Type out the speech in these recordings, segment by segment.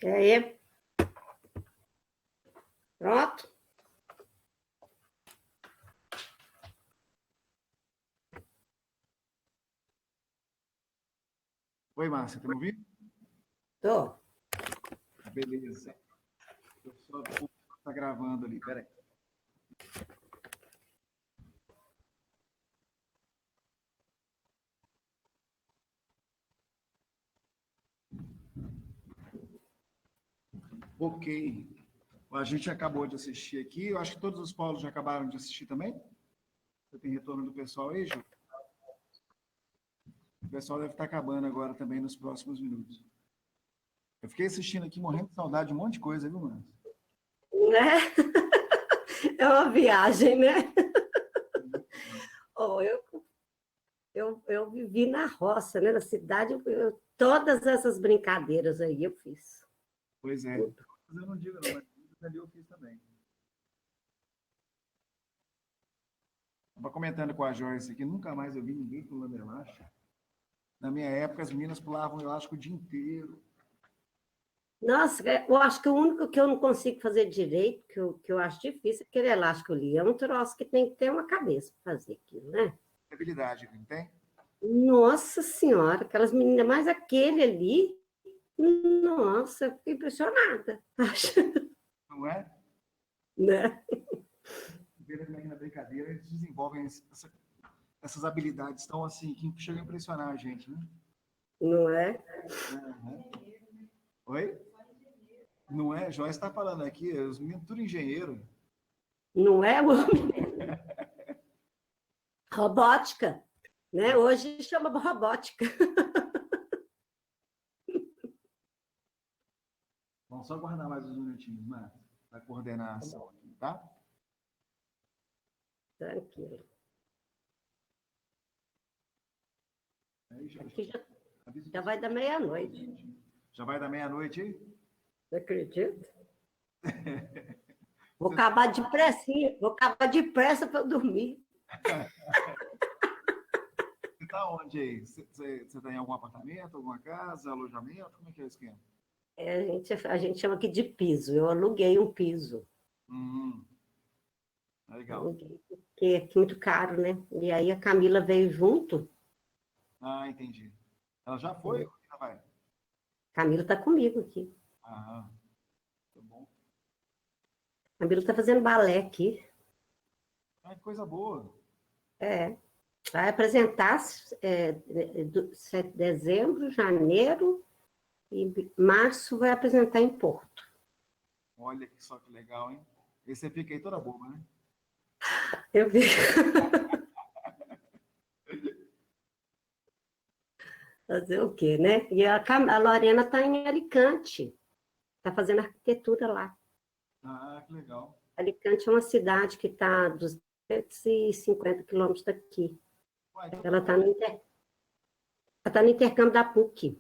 E aí? Pronto? Oi, Márcia, tá me ouvindo? Tô. Beleza. Eu só tá gravando ali, peraí. Ok. A gente acabou de assistir aqui. Eu acho que todos os polos já acabaram de assistir também. Você tem retorno do pessoal aí, Ju? O pessoal deve estar acabando agora também nos próximos minutos. Eu fiquei assistindo aqui, morrendo de saudade de um monte de coisa, viu, mano? Né? É uma viagem, né? Oh, eu vivi na roça, né? Na cidade, todas essas brincadeiras aí eu fiz. Pois é. Mas eu não digo não, mas ali eu fiz também. Estava comentando com a Joyce aqui, nunca mais eu vi ninguém pulando elástico. Na minha época, as meninas pulavam elástico o dia inteiro. Nossa, eu acho que o único que eu não consigo fazer direito, que eu acho difícil, é aquele elástico ali. É um troço que tem que ter uma cabeça para fazer aquilo, né? Habilidade, não tem? Nossa Senhora, aquelas meninas, mas aquele ali, nossa, eu fiquei impressionada. Não é? Né? Ver como é que na brincadeira eles desenvolvem essas habilidades tão assim, que chegam a impressionar a gente, né? Não é? Uhum. Oi? Não é? Joyce está falando aqui, os meninos tudo engenheiro. Não é? Robótica, né? Hoje chama robótica. Vamos só guardar mais uns minutinhos, Marcos, para coordenar a ação aqui, tá? Tranquilo. Aí, Aqui avisa o já pessoal. vai dar meia-noite. Já vai dar meia-noite aí? Não acredito? Você tá... Vou acabar depressa para eu dormir. Você tá onde aí? Você tá em algum apartamento, alguma casa, alojamento? Como é que é o esquema? A gente chama aqui de piso. Eu aluguei um piso. Hum, legal. Aluguei, porque é muito caro, né? E aí a Camila veio junto. Ah, entendi. Ela já foi? Ou ainda vai? Camila está comigo aqui. Ah, tá bom. Camila está fazendo balé aqui. Ah, que coisa boa. É. Vai apresentar dezembro, janeiro e março vai apresentar em Porto. Olha que só que legal, hein? E você fica aí toda boba, né? Eu vi. Fazer o quê, né? E a Lorena está em Alicante. Está fazendo arquitetura lá. Ah, que legal. Alicante é uma cidade que está a 250 quilômetros daqui. Uai, então Ela tá... está no intercâmbio da PUC.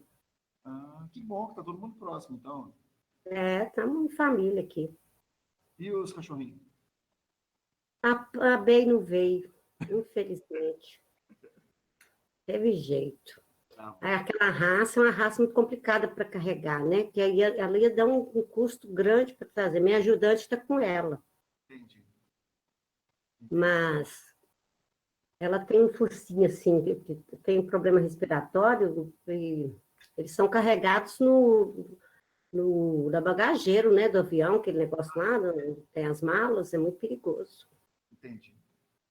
Ah, que bom que tá todo mundo próximo, então. É, estamos em família aqui. E os cachorrinhos? A Bey não veio, infelizmente. Teve jeito. Tá bom. Aquela raça é uma raça muito complicada para carregar, né? Que aí ela ia dar um custo grande para trazer. Minha ajudante está com ela, Entendi. Entendi. mas ela tem um focinho assim, tem um problema respiratório, e eles são carregados na bagageiro, né, do avião, aquele negócio lá, tem as malas, é muito perigoso. Entendi.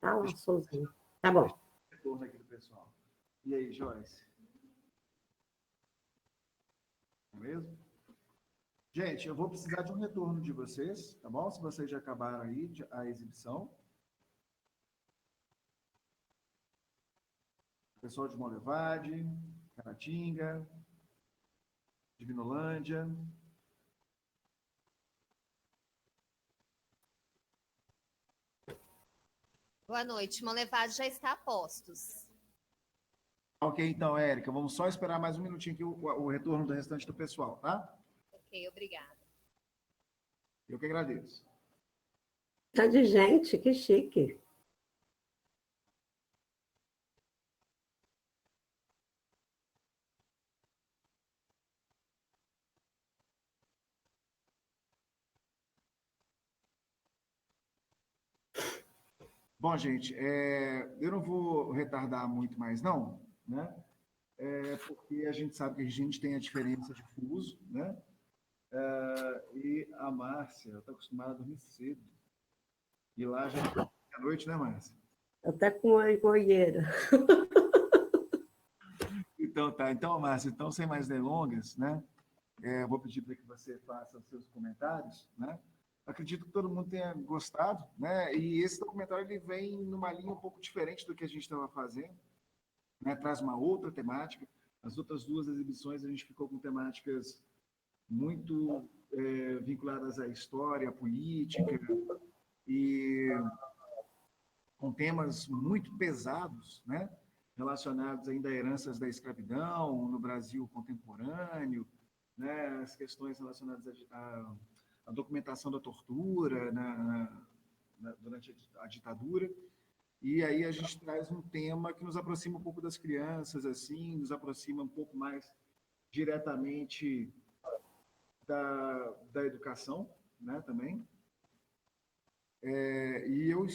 Tá lá, Deixa sozinho. Tá eu bom. retorno aqui do pessoal. E aí, Joyce? Não é mesmo? Gente, eu vou precisar de um retorno de vocês, tá bom? Se vocês já acabaram aí a exibição. Pessoal de Molevade, Caratinga, Divinolândia. Boa noite. Monlevade já está a postos. Ok, então, Érica, vamos só esperar mais um minutinho aqui o retorno do restante do pessoal, tá? Ok, obrigada. Eu que agradeço. Tá de gente, que chique. Bom, gente, eu não vou retardar muito mais, não, né? Porque a gente sabe que a gente tem a diferença de fuso, né? E a Márcia está acostumada a dormir cedo. E lá já é noite, né, Márcia? Até com a banheira. Então, tá. Então, Márcia, então, sem mais delongas, né? Eu vou pedir para que você faça os seus comentários, né? Acredito que todo mundo tenha gostado, né? E esse documentário ele vem numa linha um pouco diferente do que a gente estava fazendo, né? Traz uma outra temática. As outras duas exibições a gente ficou com temáticas muito vinculadas à história, à política e com temas muito pesados, né? Relacionados ainda a heranças da escravidão no Brasil contemporâneo, né? As questões relacionadas à documentação da tortura durante a ditadura. E aí a gente traz um tema que nos aproxima um pouco das crianças, assim, nos aproxima um pouco mais diretamente da educação, né, também. E eu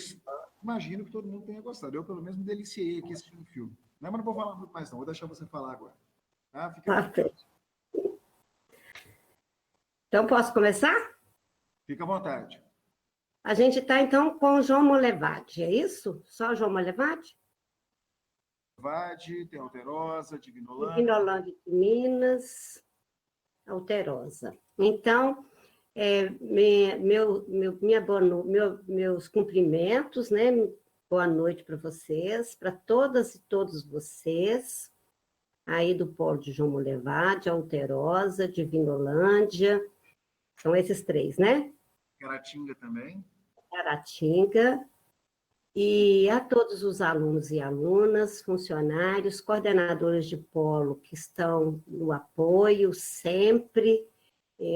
imagino que todo mundo tenha gostado. Eu, pelo menos, me deliciei aqui assistindo o filme. Mas não vou falar muito mais, não. Vou deixar você falar agora. Tá? Então, posso começar? Fica à vontade. A gente está, então, com o João Molevade, é isso? Só o João Molevade? Molevade, tem Alterosa, Divinolândia. Divinolândia de Minas, Alterosa. Então, meus cumprimentos, né? Boa noite para vocês, para todas e todos vocês, aí do Polo de João Molevade, Alterosa, Divinolândia, são esses três, né? Caratinga também. Caratinga, e a todos os alunos e alunas, funcionários, coordenadores de polo que estão no apoio sempre,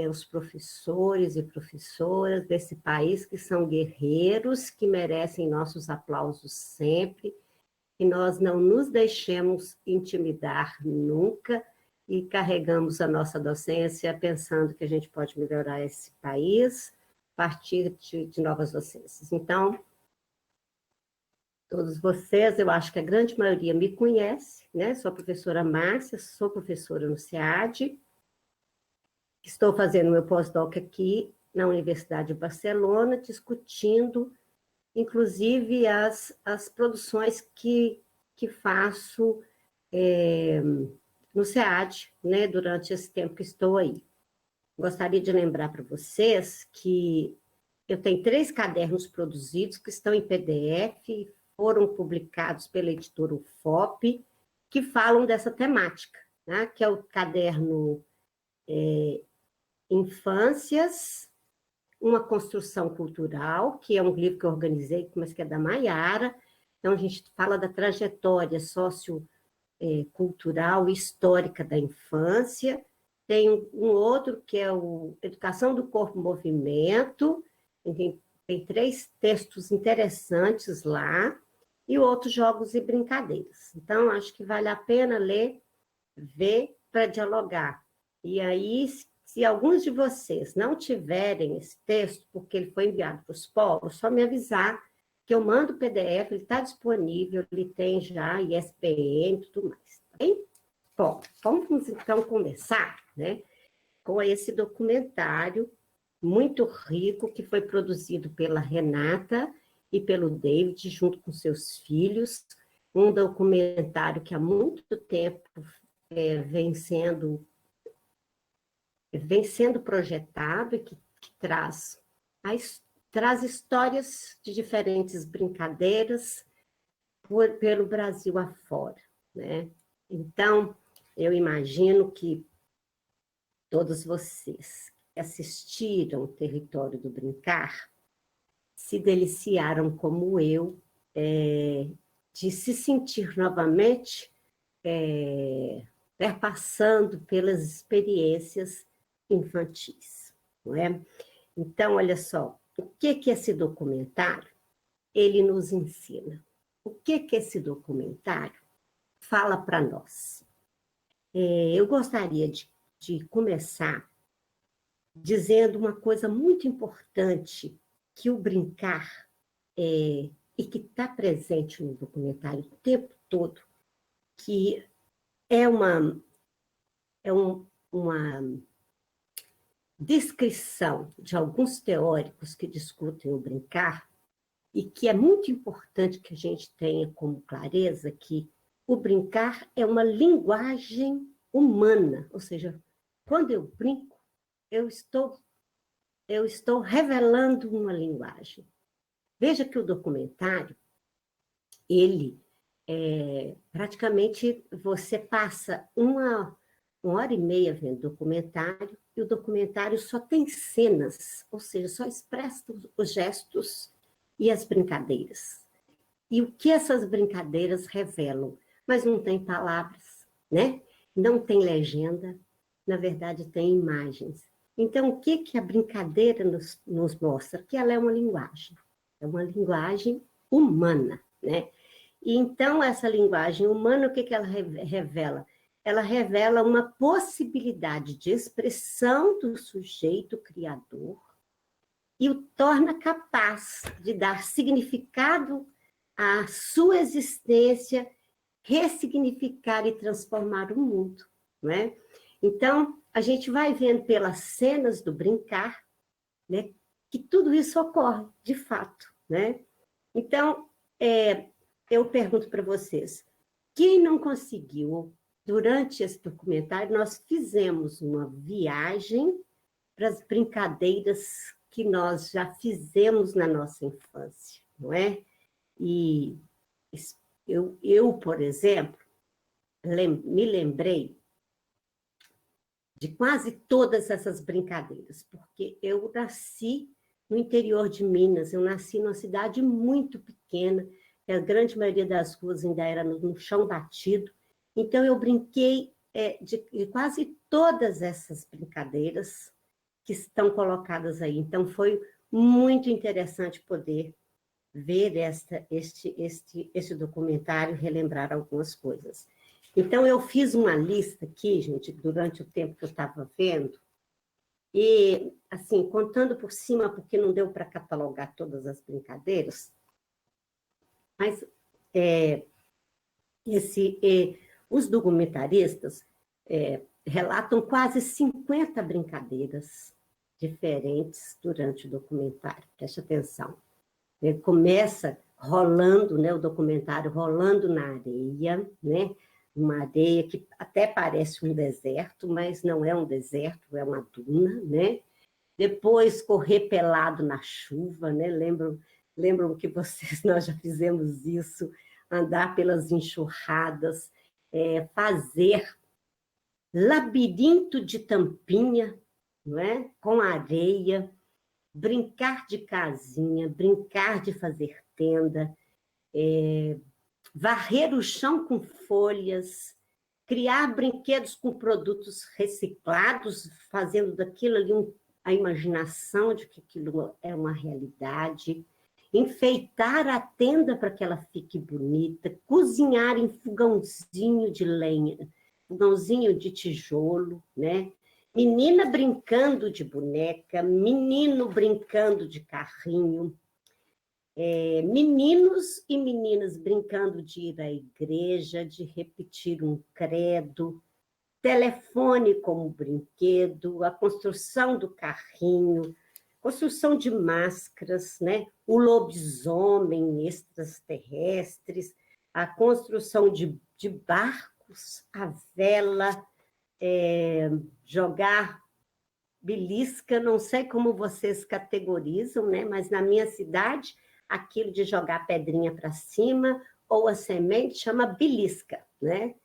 os professores e professoras desse país que são guerreiros, que merecem nossos aplausos sempre, que nós não nos deixemos intimidar nunca e carregamos a nossa docência pensando que a gente pode melhorar esse país a partir de novas docências. Então, todos vocês, eu acho que a grande maioria me conhece, né? Sou a professora Márcia, sou professora no SEAD, estou fazendo meu pós-doc aqui na Universidade de Barcelona, discutindo, inclusive, as produções que faço no SEAD, né? Durante esse tempo que estou aí. Gostaria de lembrar para vocês que eu tenho 3 cadernos produzidos que estão em PDF, foram publicados pela editora UFOP, que falam dessa temática, né? Que é o caderno Infâncias, uma construção cultural, que é um livro que eu organizei, mas que é da Maiara. Então, a gente fala da trajetória sociocultural e histórica da infância. Tem um outro que é o Educação do Corpo em Movimento, tem 3 textos interessantes lá, e outros Jogos e Brincadeiras. Então, acho que vale a pena ler, ver, para dialogar. E aí, se alguns de vocês não tiverem esse texto, porque ele foi enviado para os polos, só me avisar que eu mando o PDF, ele está disponível, ele tem já ISBN e tudo mais. Tá bem? Bom, vamos então começar, né, com esse documentário muito rico que foi produzido pela Renata e pelo David, junto com seus filhos, um documentário que há muito tempo vem sendo projetado e que traz histórias de diferentes brincadeiras pelo Brasil afora, né? Então, eu imagino que todos vocês que assistiram o Território do Brincar se deliciaram como eu de se sentir novamente perpassando pelas experiências infantis, não é? Então, olha só, o que esse documentário ele nos ensina? O que esse documentário fala para nós? Eu gostaria de começar dizendo uma coisa muito importante que o brincar e que está presente no documentário o tempo todo, que é uma descrição de alguns teóricos que discutem o brincar, e que é muito importante que a gente tenha como clareza que o brincar é uma linguagem humana, ou seja, quando eu brinco, eu estou revelando uma linguagem. Veja que o documentário, ele praticamente você passa uma hora e meia vendo documentário, e o documentário só tem cenas, ou seja, só expressa os gestos e as brincadeiras. E o que essas brincadeiras revelam? Mas não tem palavras, né? Não tem legenda, na verdade tem imagens. Então, o que a brincadeira nos mostra? Que ela é uma linguagem humana, né? E então, essa linguagem humana, o que ela revela? Ela revela uma possibilidade de expressão do sujeito criador e o torna capaz de dar significado à sua existência, ressignificar e transformar o mundo, né? Então, a gente vai vendo pelas cenas do brincar, né, que tudo isso ocorre, de fato, né? Então, eu pergunto para vocês, quem não conseguiu, durante esse documentário, nós fizemos uma viagem para as brincadeiras que nós já fizemos na nossa infância, não é? E eu por exemplo, me lembrei de quase todas essas brincadeiras, porque eu nasci no interior de Minas, eu nasci numa cidade muito pequena, a grande maioria das ruas ainda era no chão batido, então eu brinquei de quase todas essas brincadeiras que estão colocadas aí. Então foi muito interessante poder ver este documentário, relembrar algumas coisas. Então, eu fiz uma lista aqui, gente, durante o tempo que eu estava vendo, e, assim, contando por cima, porque não deu para catalogar todas as brincadeiras, mas os documentaristas relatam quase 50 brincadeiras diferentes durante o documentário, preste atenção. Ele começa rolando, né, o documentário rolando na areia, né, uma areia que até parece um deserto, mas não é um deserto, é uma duna, né? Depois correr pelado na chuva, né? Lembram que nós já fizemos isso, andar pelas enxurradas, fazer labirinto de tampinha, não é? Com areia, brincar de casinha, brincar de fazer tenda, varrer o chão com folhas, criar brinquedos com produtos reciclados, fazendo daquilo ali a imaginação de que aquilo é uma realidade, enfeitar a tenda para que ela fique bonita, cozinhar em fogãozinho de lenha, fogãozinho de tijolo, né? Menina brincando de boneca, menino brincando de carrinho, meninos e meninas brincando de ir à igreja, de repetir um credo, telefone como brinquedo, a construção do carrinho, construção de máscaras, né? O lobisomem, extraterrestres, a construção de barcos, a vela, jogar belisca, não sei como vocês categorizam, né? Mas na minha cidade, aquilo de jogar pedrinha para cima ou a semente chama belisca, né?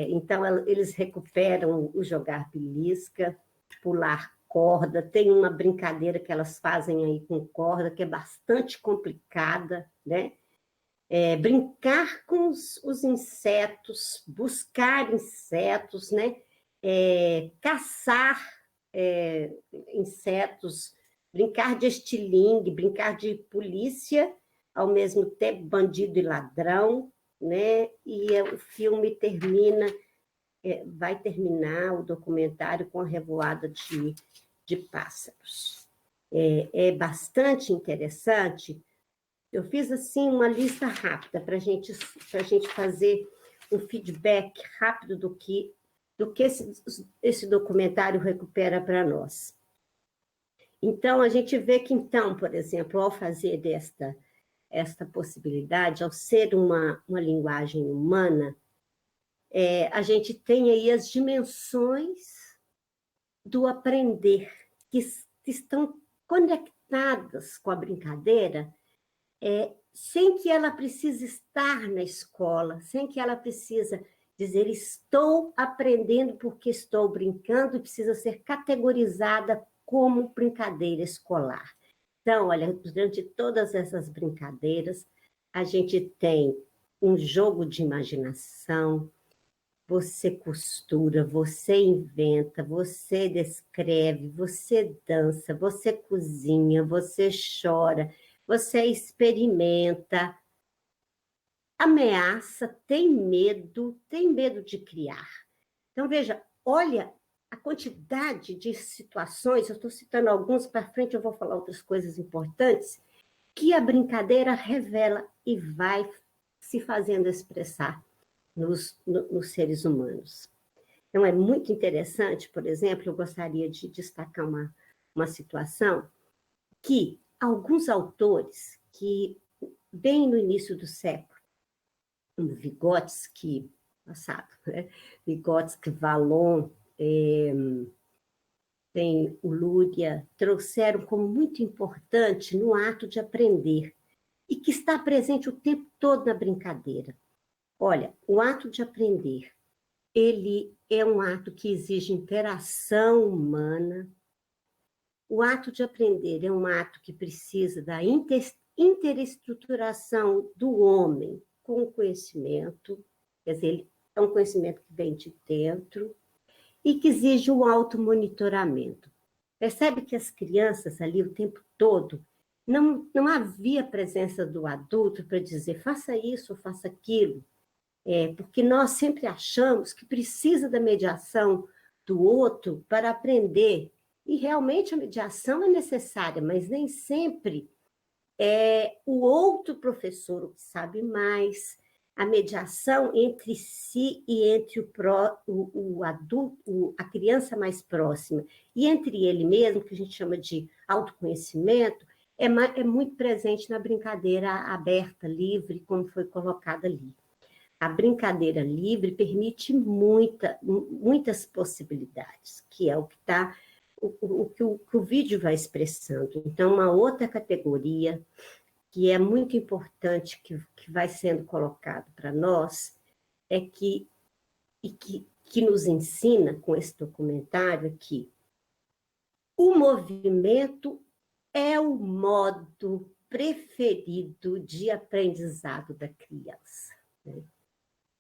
Então, eles recuperam o jogar belisca, pular corda, tem uma brincadeira que elas fazem aí com corda, que é bastante complicada, né? Brincar com os insetos, buscar insetos, né? Caçar insetos, brincar de estilingue, brincar de polícia, ao mesmo tempo bandido e ladrão, né? E o filme vai terminar o documentário com a revoada de pássaros. É bastante interessante Eu fiz, assim, uma lista rápida para a gente fazer um feedback rápido do que esse documentário recupera para nós. Então, a gente vê que, então, por exemplo, ao fazer esta possibilidade, ao ser uma linguagem humana, a gente tem aí as dimensões do aprender, que estão conectadas com a brincadeira, sem que ela precise estar na escola, sem que ela precise dizer estou aprendendo porque estou brincando, e precisa ser categorizada como brincadeira escolar. Então, olha, durante todas essas brincadeiras, a gente tem um jogo de imaginação, você costura, você inventa, você descreve, você dança, você cozinha, você chora, você experimenta, ameaça, tem medo de criar. Então, veja, olha a quantidade de situações, eu estou citando alguns, para frente eu vou falar outras coisas importantes, que a brincadeira revela e vai se fazendo expressar nos seres humanos. Então, é muito interessante, por exemplo, eu gostaria de destacar uma situação que alguns autores que, bem no início do século, Vygotsky, passado, né? Vygotsky, Vallon, tem o Luria, trouxeram como muito importante no ato de aprender, e que está presente o tempo todo na brincadeira. Olha, o ato de aprender, ele é um ato que exige interação humana. O ato de aprender é um ato que precisa da interestruturação do homem com o conhecimento, quer dizer, ele é um conhecimento que vem de dentro e que exige um automonitoramento. Percebe que as crianças ali o tempo todo, não havia presença do adulto para dizer faça isso, faça aquilo, porque nós sempre achamos que precisa da mediação do outro para aprender, e realmente a mediação é necessária, mas nem sempre é o outro professor que sabe mais, a mediação entre si e entre o adulto, a criança mais próxima, e entre ele mesmo, que a gente chama de autoconhecimento, é muito presente na brincadeira aberta, livre, como foi colocada ali. A brincadeira livre permite muitas possibilidades, que é o que está, o que o vídeo vai expressando. Então, uma outra categoria que é muito importante, que vai sendo colocado para nós, que nos ensina com esse documentário aqui, o movimento é o modo preferido de aprendizado da criança, né?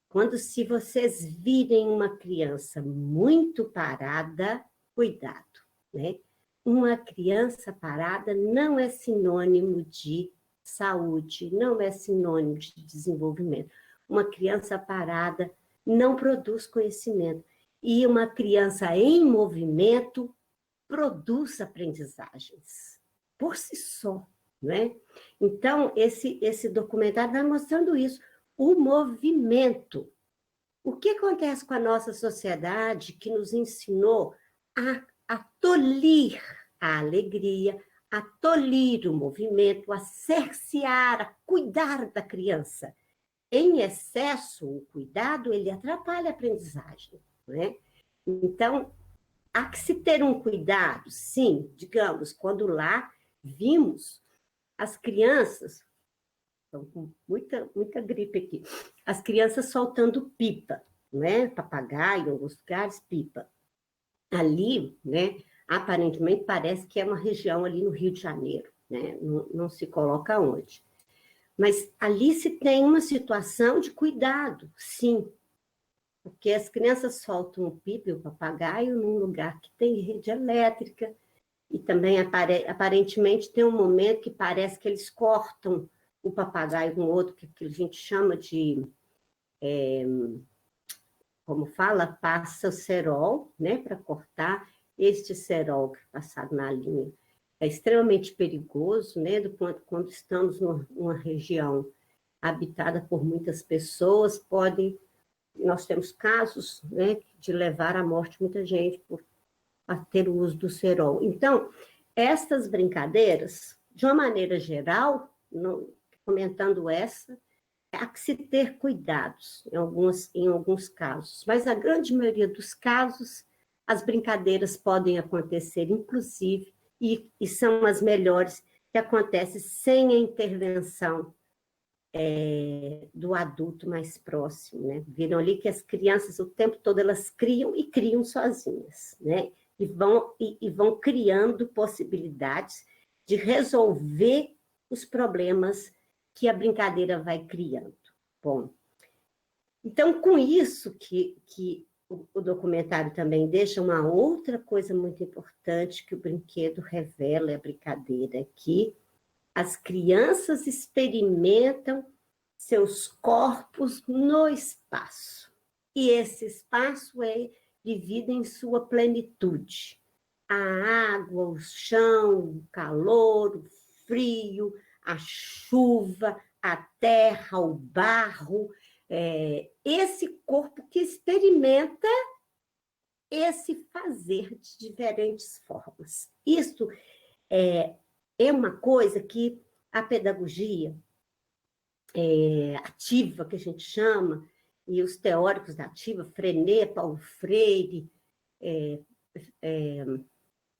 Quando, se vocês virem uma criança muito parada, cuidado, né? Uma criança parada não é sinônimo de saúde, não é sinônimo de desenvolvimento. Uma criança parada não produz conhecimento. E uma criança em movimento produz aprendizagens, por si só, né? Então, esse documentário vai mostrando isso, o movimento. O que acontece com a nossa sociedade que nos ensinou a tolir a alegria, a tolir o movimento, a cercear, a cuidar da criança? Em excesso, o cuidado, ele atrapalha a aprendizagem, né? Então, há que se ter um cuidado, sim, digamos, quando lá vimos as crianças, estão com muita gripe aqui, as crianças soltando pipa, né? Papagaio, em alguns lugares, pipa. Ali, né, aparentemente parece que é uma região ali no Rio de Janeiro, né? Não se coloca onde. Mas ali se tem uma situação de cuidado, sim, porque as crianças soltam o pipa e o papagaio num lugar que tem rede elétrica, e também aparentemente tem um momento que parece que eles cortam o papagaio com o outro, que a gente chama de, como fala, passa o cerol, né, para cortar este cerol que é passado na linha é extremamente perigoso, né, do ponto quando estamos numa região habitada por muitas pessoas, nós temos casos, né, de levar à morte muita gente por ter o uso do cerol. Então, estas brincadeiras, de uma maneira geral, comentando essa, há que se ter cuidados em alguns casos, mas a grande maioria dos casos, as brincadeiras podem acontecer, inclusive, e são as melhores, que acontecem sem a intervenção do adulto mais próximo, né? Viram ali que as crianças, o tempo todo, elas criam e criam sozinhas, né? E vão criando possibilidades de resolver os problemas que a brincadeira vai criando. Bom, então, com isso que o documentário também deixa uma outra coisa muito importante que o brinquedo revela, a brincadeira, que as crianças experimentam seus corpos no espaço. E esse espaço é vivido em sua plenitude. A água, o chão, o calor, o frio, a chuva, a terra, o barro, esse corpo que experimenta esse fazer de diferentes formas. Isso é uma coisa que a pedagogia ativa, que a gente chama, e os teóricos da ativa, Frenet, Paulo Freire,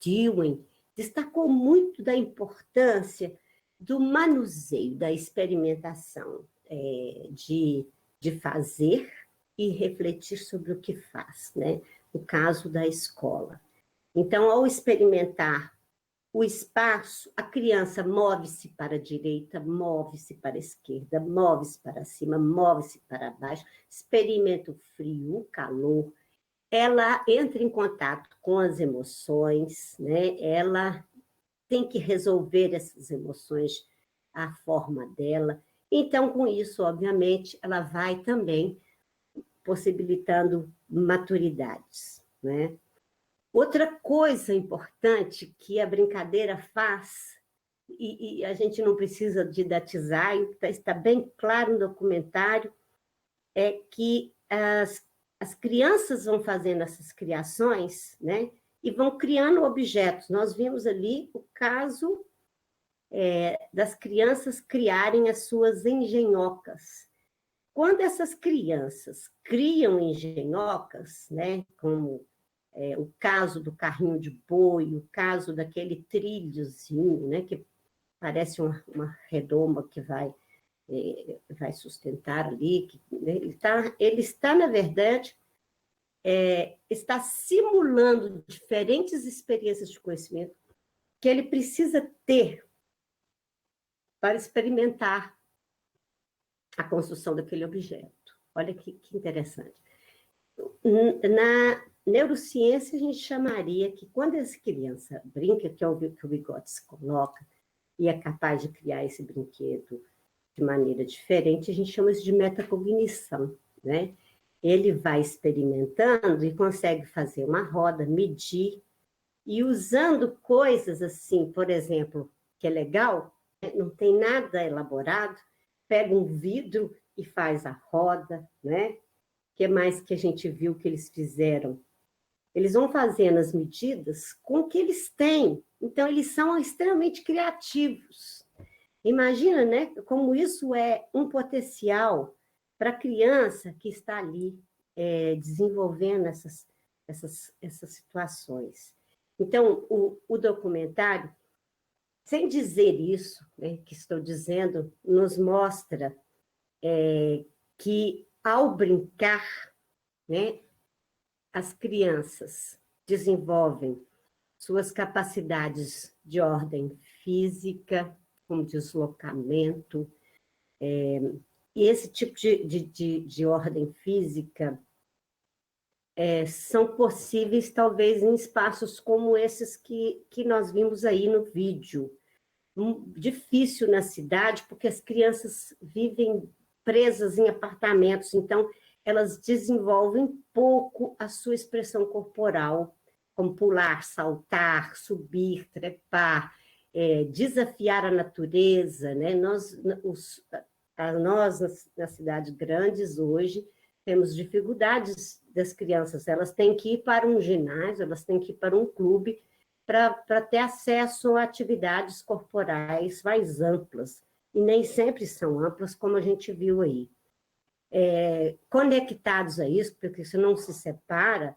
Dewey, destacou muito da importância do manuseio, da experimentação, de fazer e refletir sobre o que faz, né? No caso da escola. Então, ao experimentar o espaço, a criança move-se para a direita, move-se para a esquerda, move-se para cima, move-se para baixo, experimenta o frio, o calor, ela entra em contato com as emoções, né? Ela tem que resolver essas emoções à forma dela. Então, com isso, obviamente, ela vai também possibilitando maturidades, né? Outra coisa importante que a brincadeira faz, e a gente não precisa didatizar, está bem claro no documentário, é que as crianças vão fazendo essas criações, né? E vão criando objetos. Nós vimos ali o caso das crianças criarem as suas engenhocas. Quando essas crianças criam engenhocas, né, como o caso do carrinho de boi, o caso daquele trilhozinho, né, que parece uma redoma que vai sustentar ali, né, ele está, na verdade, está simulando diferentes experiências de conhecimento que ele precisa ter para experimentar a construção daquele objeto. Olha que interessante. Na neurociência, a gente chamaria que quando essa criança brinca, que é o que o Vygotsky coloca, e é capaz de criar esse brinquedo de maneira diferente, a gente chama isso de metacognição, né? Ele vai experimentando e consegue fazer uma roda, medir, e usando coisas assim, por exemplo, que é legal, não tem nada elaborado, pega um vidro e faz a roda, né? O que mais que a gente viu que eles fizeram? Eles vão fazendo as medidas com o que eles têm. Então, eles são extremamente criativos. Imagina, né, como isso é um potencial para a criança que está ali desenvolvendo essas situações. Então, o documentário, sem dizer isso, né, que estou dizendo, nos mostra que, ao brincar, né, as crianças desenvolvem suas capacidades de ordem física, como deslocamento, e esse tipo de ordem física são possíveis, talvez, em espaços como esses que nós vimos aí no vídeo. Difícil na cidade, porque as crianças vivem presas em apartamentos, então elas desenvolvem pouco a sua expressão corporal, como pular, saltar, subir, trepar. desafiar a natureza, né? Nós, nas cidades grandes, hoje, temos dificuldades das crianças, elas têm que ir para um ginásio, elas têm que ir para um clube para ter acesso a atividades corporais mais amplas, e nem sempre são amplas, como a gente viu aí. Conectados a isso, porque se não se separa,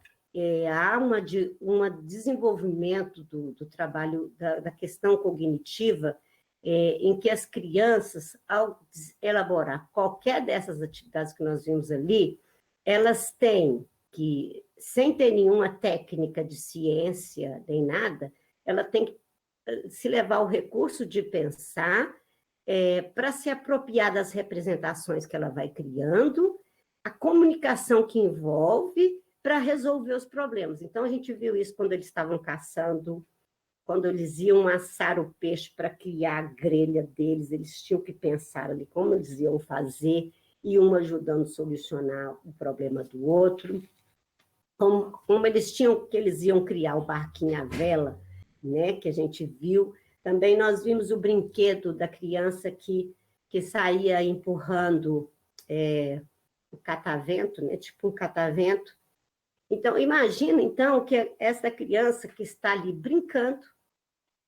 há um desenvolvimento do trabalho, da questão cognitiva, em que as crianças, ao elaborar qualquer dessas atividades que nós vimos ali, elas têm que, sem ter nenhuma técnica de ciência nem nada, ela tem que se levar ao recurso de pensar para se apropriar das representações que ela vai criando, a comunicação que envolve para resolver os problemas. Então, a gente viu isso quando eles estavam caçando, quando eles iam assar o peixe para criar a grelha deles, eles tinham que pensar ali como eles iam fazer, e um ajudando a solucionar o problema do outro, como eles iam criar o barquinho à vela, né, que a gente viu. Também nós vimos o brinquedo da criança que saía empurrando o catavento, né, tipo um catavento. Então, imagina, então, que essa criança que está ali brincando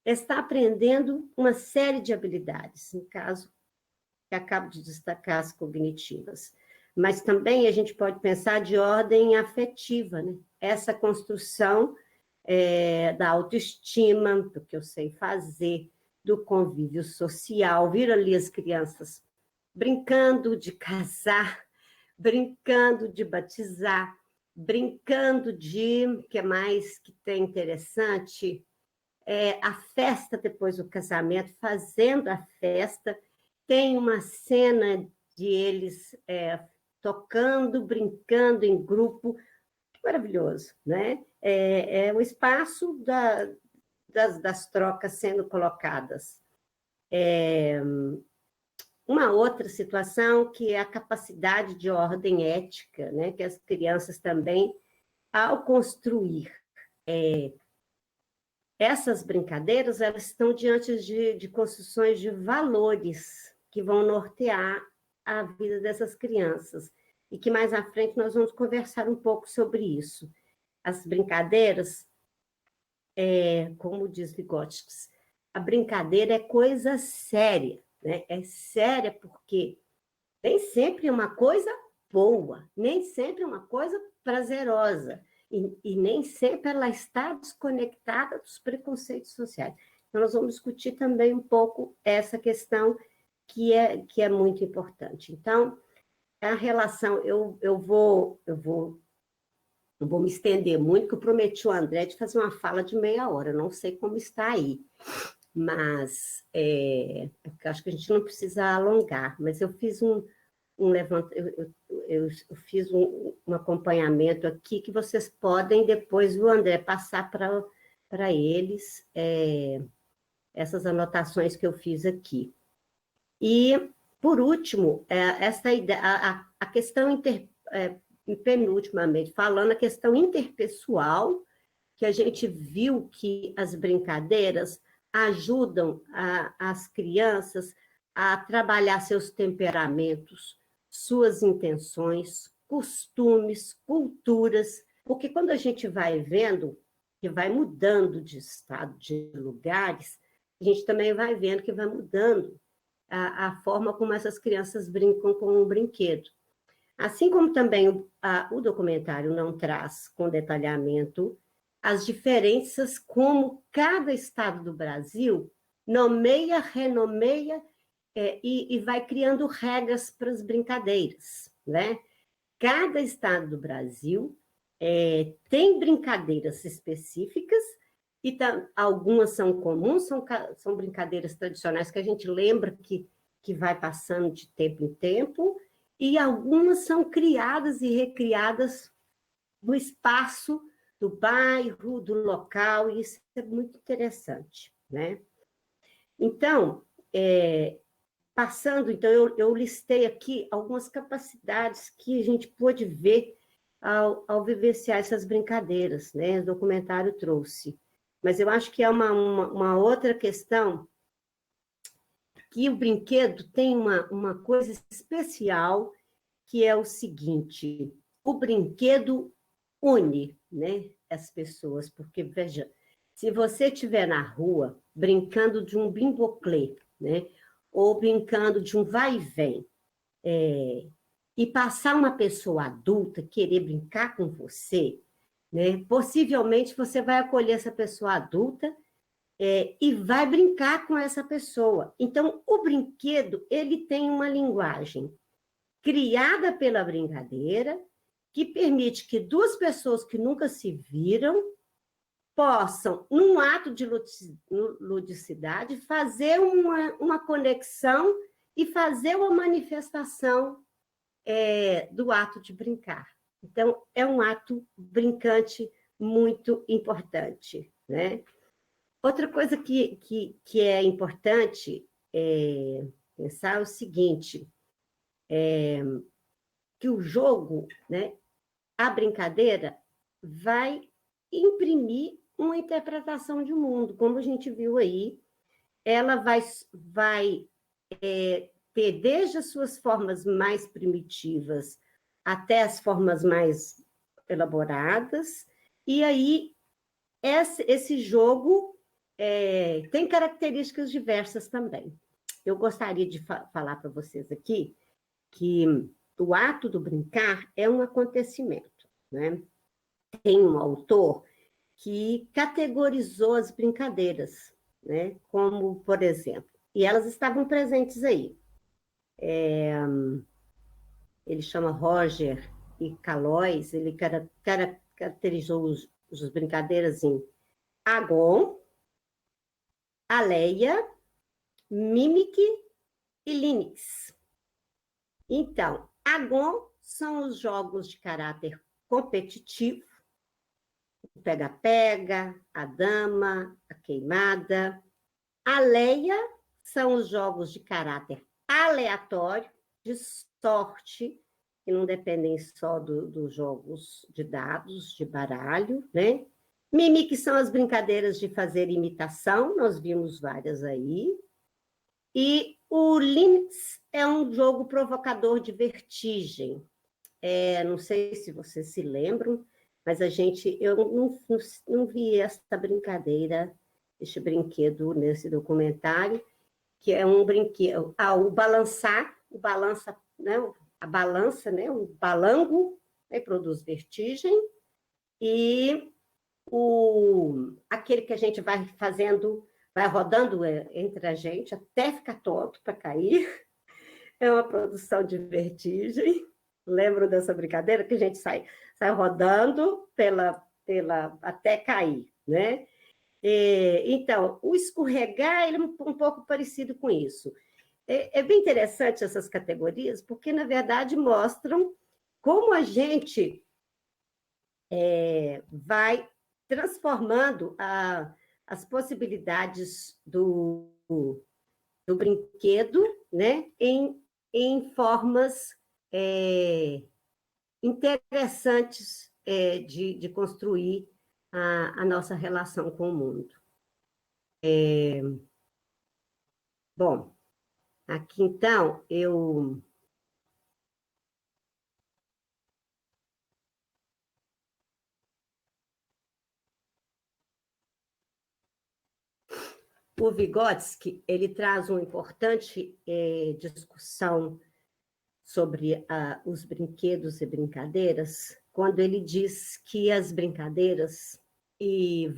está aprendendo uma série de habilidades, no caso, que acabo de destacar as cognitivas. Mas também a gente pode pensar de ordem afetiva, né? Essa construção da autoestima, do que eu sei fazer, do convívio social. Viram ali as crianças brincando de casar, brincando de batizar, brincando de, o que mais que tem interessante? A festa depois do casamento, fazendo a festa. Tem uma cena de eles tocando, brincando em grupo, maravilhoso, né? É o espaço das trocas sendo colocadas. Uma outra situação que é a capacidade de ordem ética, né? Que as crianças também, ao construir essas brincadeiras, elas estão diante de construções de valores que vão nortear a vida dessas crianças, e que mais à frente nós vamos conversar um pouco sobre isso. As brincadeiras, como diz Vygotsky, a brincadeira é coisa séria, né? É séria porque nem sempre é uma coisa boa, nem sempre é uma coisa prazerosa, e nem sempre ela está desconectada dos preconceitos sociais. Então, nós vamos discutir também um pouco essa questão que é muito importante. Então, a relação, eu vou me estender muito, porque eu prometi ao André de fazer uma fala de meia hora, eu não sei como está aí, mas porque acho que a gente não precisa alongar, mas eu fiz eu fiz um acompanhamento aqui que vocês podem depois, o André, passar para eles essas anotações que eu fiz aqui. E, por último, essa ideia, a questão penultimamente falando, a questão interpessoal, que a gente viu que as brincadeiras ajudam as crianças a trabalhar seus temperamentos, suas intenções, costumes, culturas, porque quando a gente vai vendo que vai mudando de estado, de lugares, a gente também vai vendo que vai mudando a forma como essas crianças brincam com o brinquedo. Assim como também o documentário não traz com detalhamento as diferenças como cada estado do Brasil nomeia, renomeia e vai criando regras para as brincadeiras, né? Cada estado do Brasil tem brincadeiras específicas, e algumas são comuns, são brincadeiras tradicionais que a gente lembra que vai passando de tempo em tempo, e algumas são criadas e recriadas no espaço do bairro, do local, e isso é muito interessante, né? Então, passando, então, eu listei aqui algumas capacidades que a gente pôde ver ao vivenciar essas brincadeiras, né? O documentário trouxe. mas eu acho que é uma outra questão, que o brinquedo tem uma coisa especial, que é o seguinte: o brinquedo une, né, as pessoas, porque, veja, se você estiver na rua brincando de um bimboclê, né, ou brincando de um vai e vem, e passar uma pessoa adulta querer brincar com você, né, possivelmente você vai acolher essa pessoa adulta e vai brincar com essa pessoa. Então, o brinquedo, ele tem uma linguagem criada pela brincadeira, que permite que duas pessoas que nunca se viram possam, num ato de ludicidade, fazer uma conexão e fazer uma manifestação do ato de brincar. Então, é um ato brincante muito importante, né? Outra coisa que é importante pensar é o seguinte, que o jogo, né, a brincadeira, vai imprimir uma interpretação de mundo, como a gente viu aí, ela vai ter desde as suas formas mais primitivas até as formas mais elaboradas, e aí esse jogo tem características diversas também. Eu gostaria de falar para vocês aqui que o ato do brincar é um acontecimento, né? Tem um autor que categorizou as brincadeiras, né? Como, por exemplo, e elas estavam presentes aí. Ele chama Roger e Calois, ele caracterizou as brincadeiras em agon, aleia, mimic e linux. Então, agon são os jogos de caráter competitivo, o pega-pega, a dama, a queimada. Aleia são os jogos de caráter aleatório, de sorte, que não dependem só dos jogos de dados, de baralho, né? Mimic são as brincadeiras de fazer imitação, nós vimos várias aí. E o Linux é um jogo provocador de vertigem. Não sei se vocês se lembram, mas eu não vi essa brincadeira, este brinquedo nesse documentário, que é um brinquedo. O balançar, né, a balança, né, o balango, né, produz vertigem, e aquele que a gente vai fazendo, vai rodando entre a gente até ficar tonto para cair, é uma produção de vertigem. Lembro dessa brincadeira que a gente sai rodando até cair, né? Então, o escorregar ele é um pouco parecido com isso. É bem interessante essas categorias, porque, na verdade, mostram como a gente vai transformando as possibilidades do brinquedo, né, em formas interessantes de construir a nossa relação com o mundo. Bom, aqui então o Vygotsky, ele traz uma importante discussão sobre os brinquedos e brincadeiras, quando ele diz que as brincadeiras e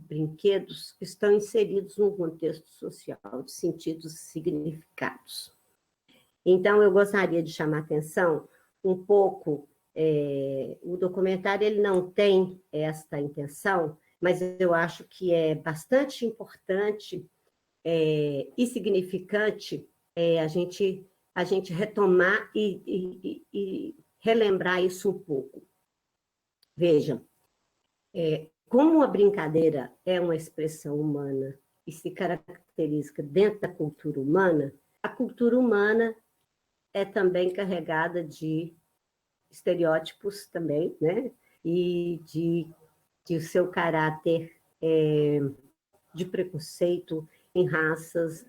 brinquedos estão inseridos num contexto social de sentidos e significados. Então, eu gostaria de chamar a atenção um pouco, o documentário ele não tem esta intenção, mas eu acho que é bastante importante e significante a gente retomar e relembrar isso um pouco. Vejam, como a brincadeira é uma expressão humana e se caracteriza dentro da cultura humana, a cultura humana é também carregada de estereótipos também, né? E de seu caráter de preconceito em raças,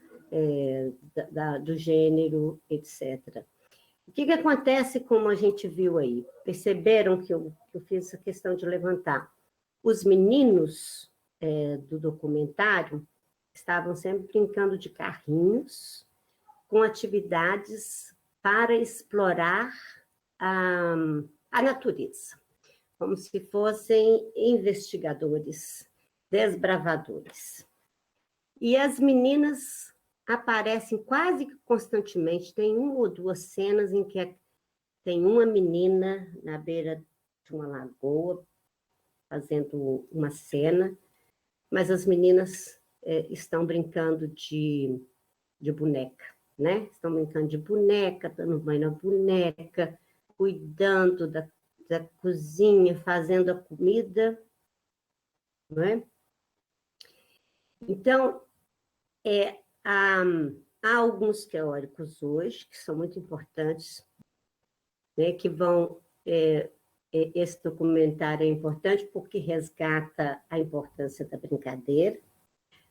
do gênero, etc. O que acontece, como a gente viu aí? Perceberam que eu fiz essa questão de levantar? Os meninos do documentário estavam sempre brincando de carrinhos, com atividades para explorar a natureza, como se fossem investigadores, desbravadores. E as meninas aparecem quase que constantemente. Tem uma ou duas cenas em que tem uma menina na beira de uma lagoa, fazendo uma cena, mas as meninas estão brincando de boneca, né? Estão brincando de boneca, dando banho na boneca, cuidando da cozinha, fazendo a comida, não é? Então, há alguns teóricos hoje que são muito importantes, né, que vão... esse documentário é importante porque resgata a importância da brincadeira,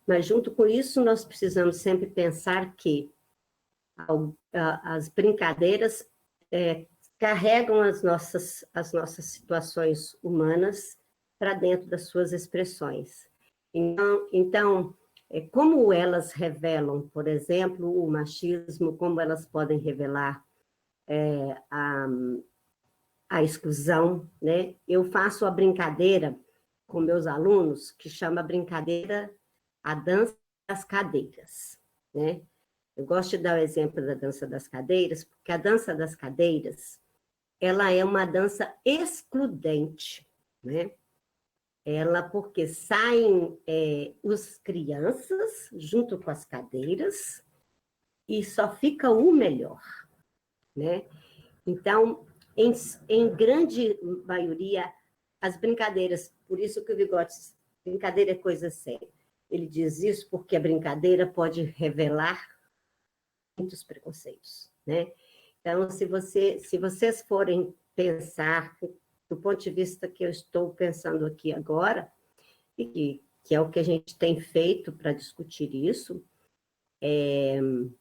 mas, junto com isso, nós precisamos sempre pensar que as brincadeiras carregam as nossas situações humanas para dentro das suas expressões. Então, como elas revelam, por exemplo, o machismo, como elas podem revelar a exclusão, né? Eu faço a brincadeira com meus alunos, que chama brincadeira a dança das cadeiras, né? Eu gosto de dar o exemplo da dança das cadeiras, porque a dança das cadeiras, ela é uma dança excludente, né? Ela, porque saem os crianças junto com as cadeiras e só fica o melhor, né? Então, em grande maioria, as brincadeiras, por isso que o Vygotsky, brincadeira é coisa séria. Ele diz isso porque a brincadeira pode revelar muitos preconceitos, né? Então, se vocês forem pensar do ponto de vista que eu estou pensando aqui agora, e que é o que a gente tem feito para discutir isso,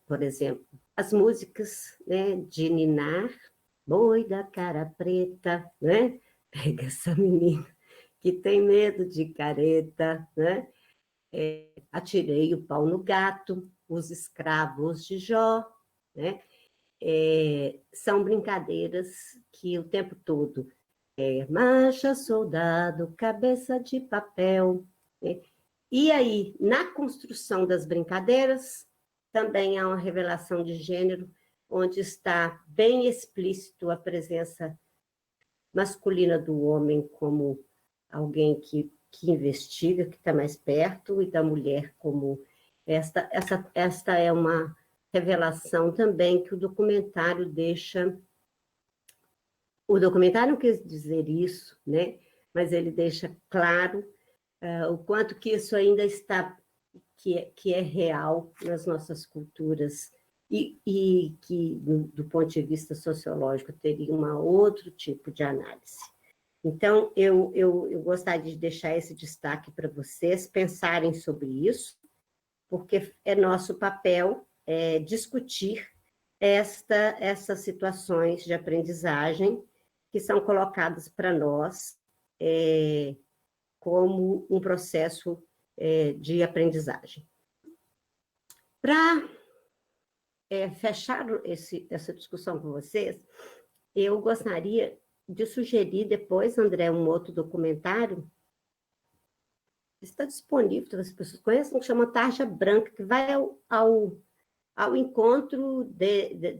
por exemplo, as músicas, né, de ninar, boi da cara preta, né? Pega essa menina que tem medo de careta, né? Atirei o pau no gato, os escravos de Jó, né? São brincadeiras que o tempo todo marcha, soldado, cabeça de papel, né? E aí, na construção das brincadeiras, também há uma revelação de gênero, onde está bem explícito a presença masculina do homem como alguém que investiga, que está mais perto, e da mulher como... Esta é uma revelação também que o documentário deixa... O documentário não quis dizer isso, né? Mas ele deixa claro o quanto que isso ainda está... que é real nas nossas culturas e que, do ponto de vista sociológico, teria um outro tipo de análise. Então, eu gostaria de deixar esse destaque para vocês pensarem sobre isso, porque é nosso papel discutir essas situações de aprendizagem que são colocadas para nós como um processo de aprendizagem. Para fechar essa discussão com vocês, eu gostaria de sugerir depois, André, um outro documentário, está disponível, todas as pessoas conhecem, que chama Tarja Branca, que vai ao encontro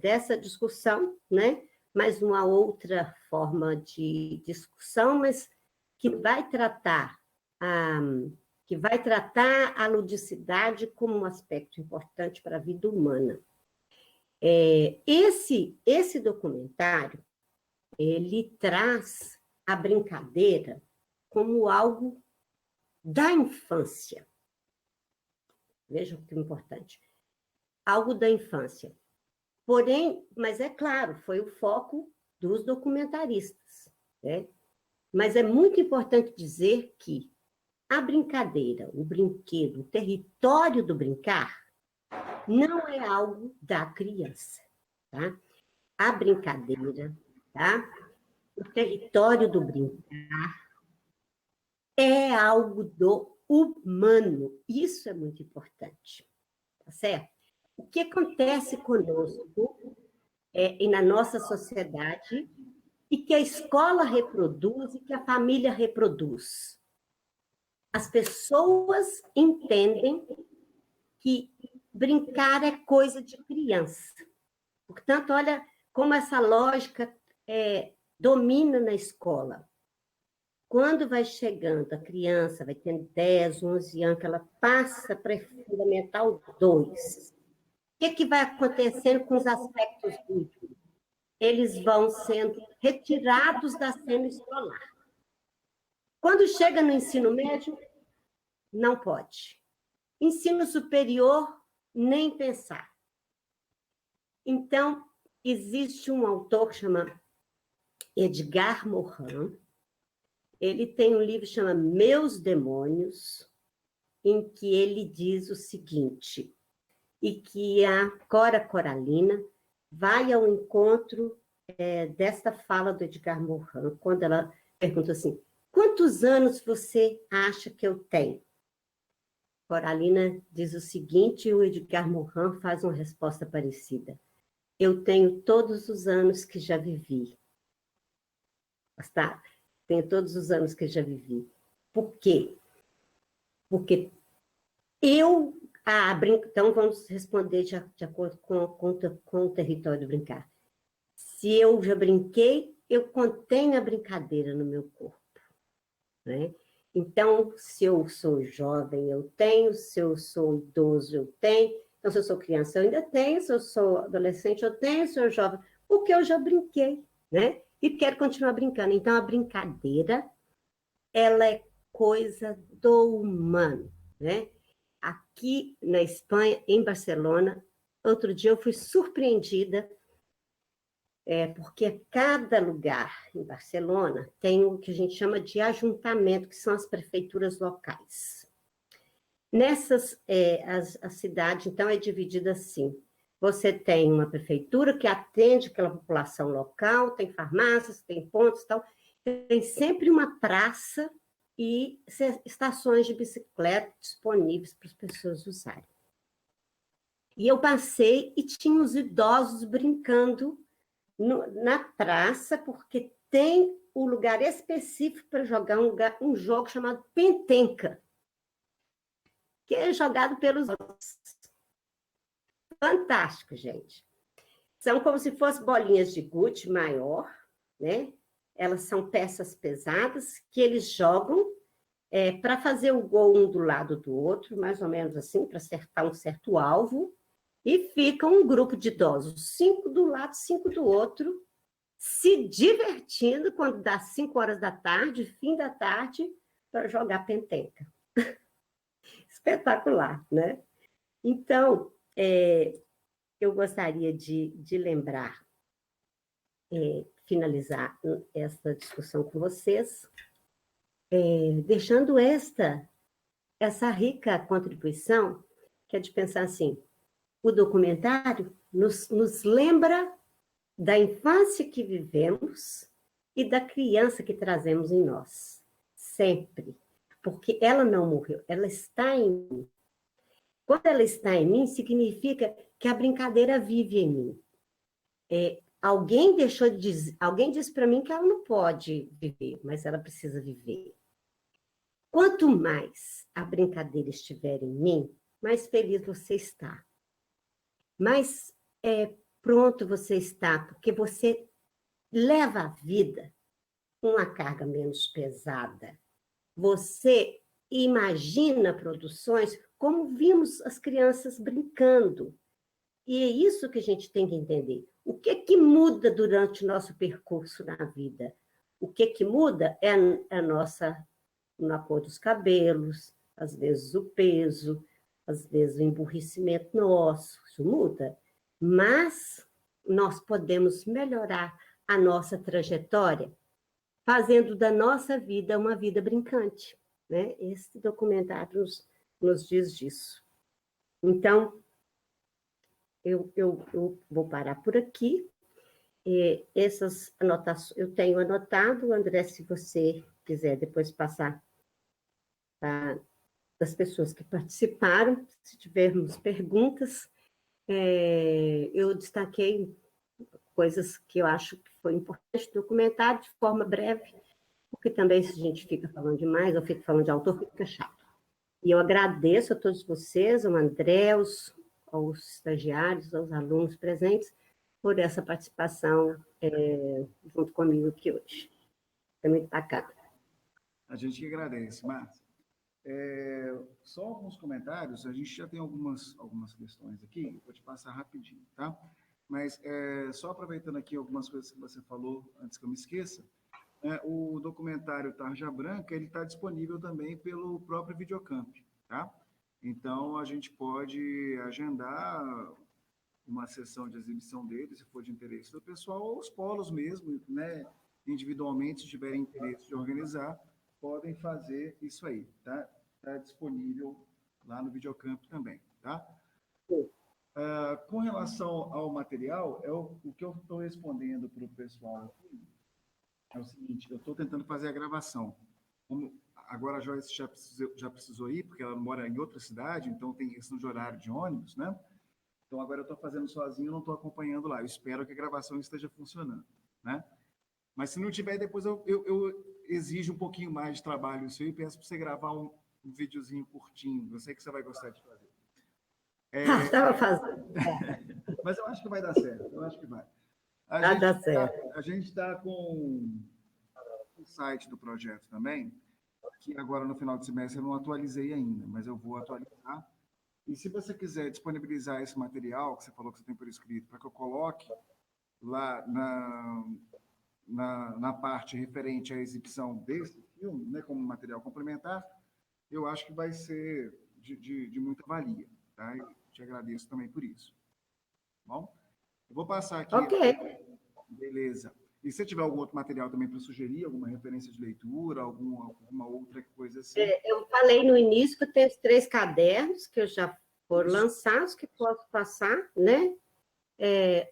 dessa discussão, né? Mas uma outra forma de discussão, mas que vai tratar a ludicidade como um aspecto importante para a vida humana. Esse documentário, ele traz a brincadeira como algo da infância. Vejam que importante. Algo da infância. Porém, mas é claro, foi o foco dos documentaristas, né? Mas é muito importante dizer que a brincadeira, o brinquedo, o território do brincar, não é algo da criança, tá? A brincadeira, tá? O território do brincar é algo do humano. Isso é muito importante, tá certo? O que acontece conosco e na nossa sociedade e que a escola reproduz e que a família reproduz? As pessoas entendem que brincar é coisa de criança. Portanto, olha como essa lógica domina na escola. Quando vai chegando a criança, vai tendo 10, 11 anos, que ela passa para Fundamental 2, o que vai acontecendo com os aspectos lúdicos? Eles vão sendo retirados da cena escolar. Quando chega no ensino médio, não pode. Ensino superior, nem pensar. Então, existe um autor que chama Edgar Morin. Ele tem um livro que chama Meus Demônios, em que ele diz o seguinte, e que a Cora Coralina vai ao encontro desta fala do Edgar Morin, quando ela pergunta assim, quantos anos você acha que eu tenho? Coralina diz o seguinte, e o Edgar Morin faz uma resposta parecida. Eu tenho todos os anos que já vivi. Tá? Tenho todos os anos que já vivi. Por quê? Porque eu... então, vamos responder de acordo com o território do brincar. Se eu já brinquei, eu contenho a brincadeira no meu corpo. Né? Então, se eu sou jovem, eu tenho. Se eu sou idoso, eu tenho. Então, se eu sou criança, eu ainda tenho. Se eu sou adolescente, eu tenho. Se eu sou jovem, porque eu já brinquei, né? E quero continuar brincando. Então, a brincadeira, ela é coisa do humano, né? Aqui na Espanha, em Barcelona, outro dia eu fui surpreendida, porque cada lugar em Barcelona tem o que a gente chama de ajuntamento, que são as prefeituras locais. Nessas, a cidade, então, é dividida assim. Você tem uma prefeitura que atende aquela população local, tem farmácias, tem pontos e tal, tem sempre uma praça e estações de bicicleta disponíveis para as pessoas usarem. E eu passei e tinha os idosos brincando na praça, porque tem um lugar específico para jogar um jogo chamado pentenca, que é jogado pelos outros. Fantástico, gente. São como se fossem bolinhas de gude maior, né? Elas são peças pesadas que eles jogam para fazer o gol um do lado do outro, mais ou menos assim, para acertar um certo alvo, e fica um grupo de idosos, 5 do lado, 5 do outro, se divertindo quando dá 5 horas da tarde, fim da tarde, para jogar pentenca. Espetacular, né? Então, eu gostaria de lembrar, finalizar essa discussão com vocês, deixando essa rica contribuição, que é de pensar assim, o documentário nos lembra da infância que vivemos e da criança que trazemos em nós, sempre, porque ela não morreu, ela está em mim. Quando ela está em mim, significa que a brincadeira vive em mim. Alguém disse para mim que ela não pode viver, mas ela precisa viver. Quanto mais a brincadeira estiver em mim, mais feliz você está. Mais pronto você está, porque você leva a vida com uma carga menos pesada. Você imagina produções como vimos as crianças brincando. E é isso que a gente tem que entender. O que muda durante o nosso percurso na vida? O que muda é a cor dos cabelos, às vezes o peso, às vezes o emburrecimento nosso, isso muda. Mas nós podemos melhorar a nossa trajetória fazendo da nossa vida uma vida brincante, né? Esse documentário nos diz disso. Então, eu vou parar por aqui. Essas anotações eu tenho anotado, André, se você quiser depois passar das pessoas que participaram, se tivermos perguntas, eu destaquei coisas que eu acho que foi importante documentar de forma breve, porque também se a gente fica falando demais, ou fica falando de autor, fica chato. E eu agradeço a todos vocês, ao André, aos estagiários, aos alunos presentes, por essa participação junto comigo aqui hoje. Foi muito bacana. A gente que agradece, Márcia. Só alguns comentários, a gente já tem algumas questões aqui, vou te passar rapidinho, tá? Mas só aproveitando aqui algumas coisas que você falou, antes que eu me esqueça, o documentário Tarja Branca, ele está disponível também pelo próprio Videocamp, tá? Então, a gente pode agendar uma sessão de exibição dele, se for de interesse do pessoal, ou os polos mesmo, né? Individualmente, se tiverem interesse de organizar, podem fazer isso aí, tá? Está disponível lá no Videocamp também, tá? Com relação ao material, o que eu estou respondendo para o pessoal aqui é o seguinte, eu estou tentando fazer a gravação. Agora a Joyce já precisou ir, porque ela mora em outra cidade, então tem questão de horário de ônibus, né? Então agora eu estou fazendo sozinho, não estou acompanhando lá. Eu espero que a gravação esteja funcionando, né? Mas se não tiver, depois eu exijo um pouquinho mais de trabalho isso aí e peço para você gravar um videozinho curtinho. Eu sei que você vai gostar de fazer. Estava fazendo. Mas eu acho que vai dar certo. Eu acho que vai. Vai dar certo. A gente está com o site do projeto também, que agora no final do semestre eu não atualizei ainda, mas eu vou atualizar. E se você quiser disponibilizar esse material que você falou que você tem por escrito, para que eu coloque lá na parte referente à exibição desse filme, né, como material complementar, eu acho que vai ser de muita valia. Tá? Eu te agradeço também por isso. Bom? Eu vou passar aqui. Ok. Beleza. E se tiver algum outro material também para sugerir, alguma referência de leitura, alguma outra coisa assim? Eu falei no início que eu tenho os 3 cadernos que eu já foram lançados, que posso passar, né?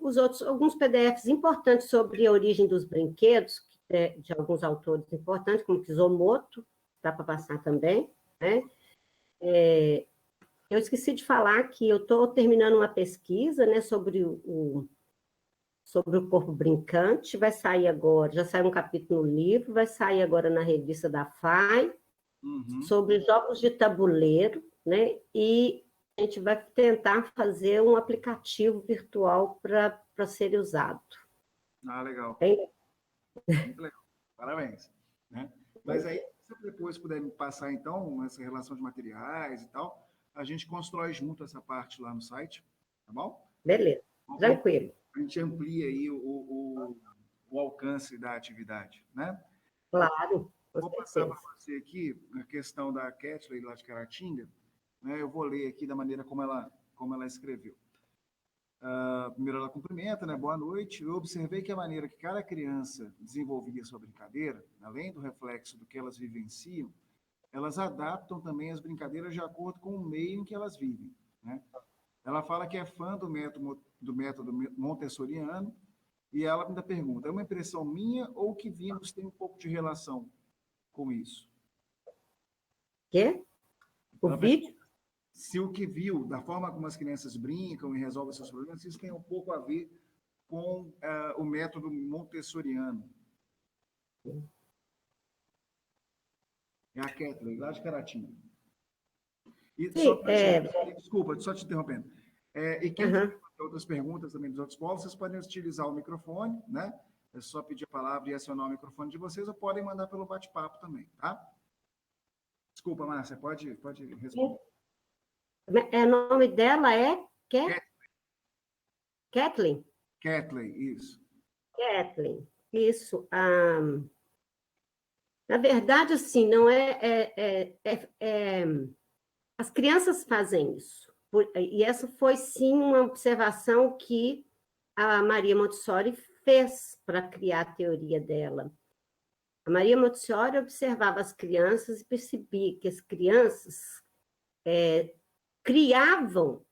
Os outros, alguns PDFs importantes sobre a origem dos brinquedos, de alguns autores importantes, como Kisomoto, dá para passar também, né? Eu esqueci de falar que eu estou terminando uma pesquisa, né, sobre o corpo brincante, vai sair agora, já saiu um capítulo no livro, vai sair agora na revista da FAI, sobre jogos de tabuleiro, né, e a gente vai tentar fazer um aplicativo virtual para ser usado. Ah, legal. Bem... Muito legal. Parabéns. Né? Mas aí, se você depois puder me passar, então, essa relação de materiais e tal, a gente constrói junto essa parte lá no site, tá bom? Beleza, tranquilo. A gente amplia aí o alcance da atividade, né? Claro, vou passar para você aqui a questão da Kathleen lá de Caratinga, né? Eu vou ler aqui da maneira como ela escreveu. Primeiro ela cumprimenta, né? Boa noite. Eu observei que a maneira que cada criança desenvolvia sua brincadeira, além do reflexo do que elas vivenciam, elas adaptam também as brincadeiras de acordo com o meio em que elas vivem, né? Ela fala que é fã do método montessoriano e ela ainda pergunta, é uma impressão minha ou o que vimos tem um pouco de relação com isso? Quê? O vídeo? Se o que viu, da forma como as crianças brincam e resolvem seus problemas, isso tem um pouco a ver com o método montessoriano. É a Kathleen, lá de Caratinga. E Sim, desculpa, só te interrompendo. E quem tiver outras perguntas também dos outros povos, vocês podem utilizar o microfone, né? É só pedir a palavra e acionar o microfone de vocês, ou podem mandar pelo bate-papo também, tá? Desculpa, Márcia, pode responder. O nome dela é Kathleen? Kathleen, isso. Kathleen, isso. Na verdade, assim, não as crianças fazem isso. E essa foi, sim, uma observação que a Maria Montessori fez para criar a teoria dela. A Maria Montessori observava as crianças e percebia que as crianças criavam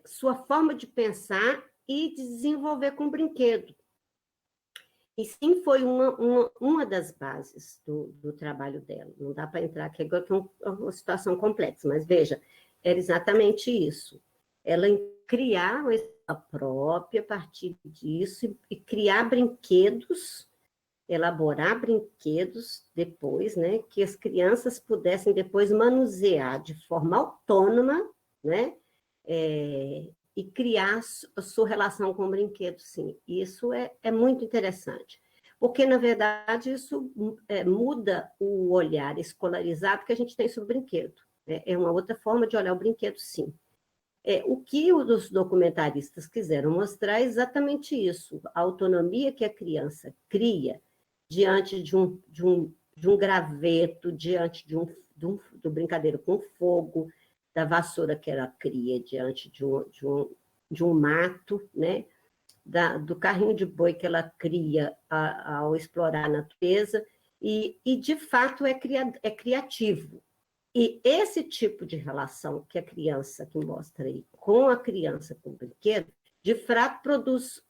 sua forma de pensar e de desenvolver com brinquedo. E sim, foi uma das bases do trabalho dela. Não dá para entrar aqui agora, que é uma situação complexa, mas veja, era exatamente isso. Ela criar a própria a partir disso e criar brinquedos, elaborar brinquedos depois, né, que as crianças pudessem depois manusear de forma autônoma, né, e criar a sua relação com o brinquedo, sim. Isso é muito interessante, porque, na verdade, isso muda o olhar escolarizado que a gente tem sobre o brinquedo. É uma outra forma de olhar o brinquedo, sim. O que os documentaristas quiseram mostrar é exatamente isso, a autonomia que a criança cria diante de um graveto, diante do brincadeiro com fogo, da vassoura que ela cria diante de um mato, né? Do carrinho de boi que ela cria ao explorar a natureza, e de fato é criativo. E esse tipo de relação que a criança, que mostra aí, com a criança com o brinquedo, de fato produz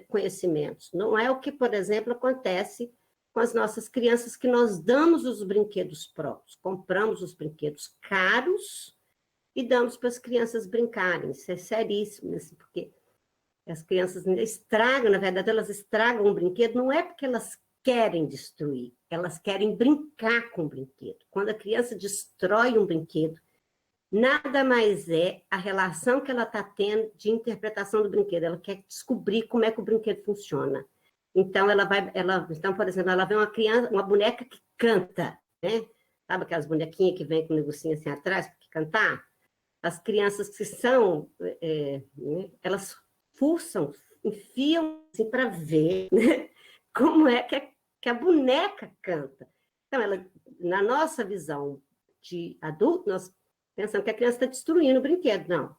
conhecimentos. Não é o que, por exemplo, acontece com as nossas crianças, que nós damos os brinquedos prontos, compramos os brinquedos caros e damos para as crianças brincarem. Isso é seríssimo, assim, porque as crianças estragam, na verdade, elas estragam o brinquedo, não é porque elas querem destruir, elas querem brincar com o brinquedo. Quando a criança destrói um brinquedo, nada mais é a relação que ela está tendo de interpretação do brinquedo. Ela quer descobrir como é que o brinquedo funciona. Então, então, por exemplo, ela vê uma boneca que canta, né? Sabe aquelas bonequinhas que vem com o negocinho assim atrás para cantar? As crianças que são, né, elas fuçam, enfiam assim para ver, né, como é que a boneca canta. Então, na nossa visão de adulto, nós pensamos que a criança está destruindo o brinquedo. Não.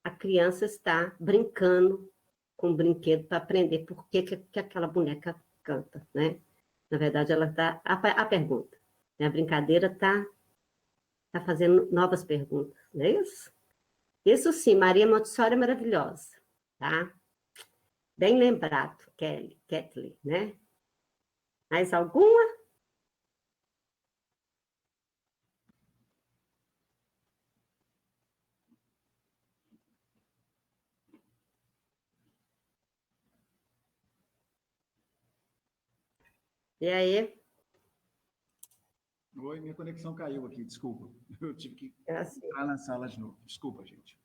A criança está brincando com o brinquedo para aprender por que aquela boneca canta, né? Na verdade, ela está... A pergunta. Né? A brincadeira está fazendo novas perguntas, não é isso? Isso sim, Maria Montessori é maravilhosa, tá? Bem lembrado, Kathleen, né? Mais alguma? E aí? Oi, minha conexão caiu aqui, desculpa. Eu tive que Assim. entrar na sala de novo. Desculpa, gente.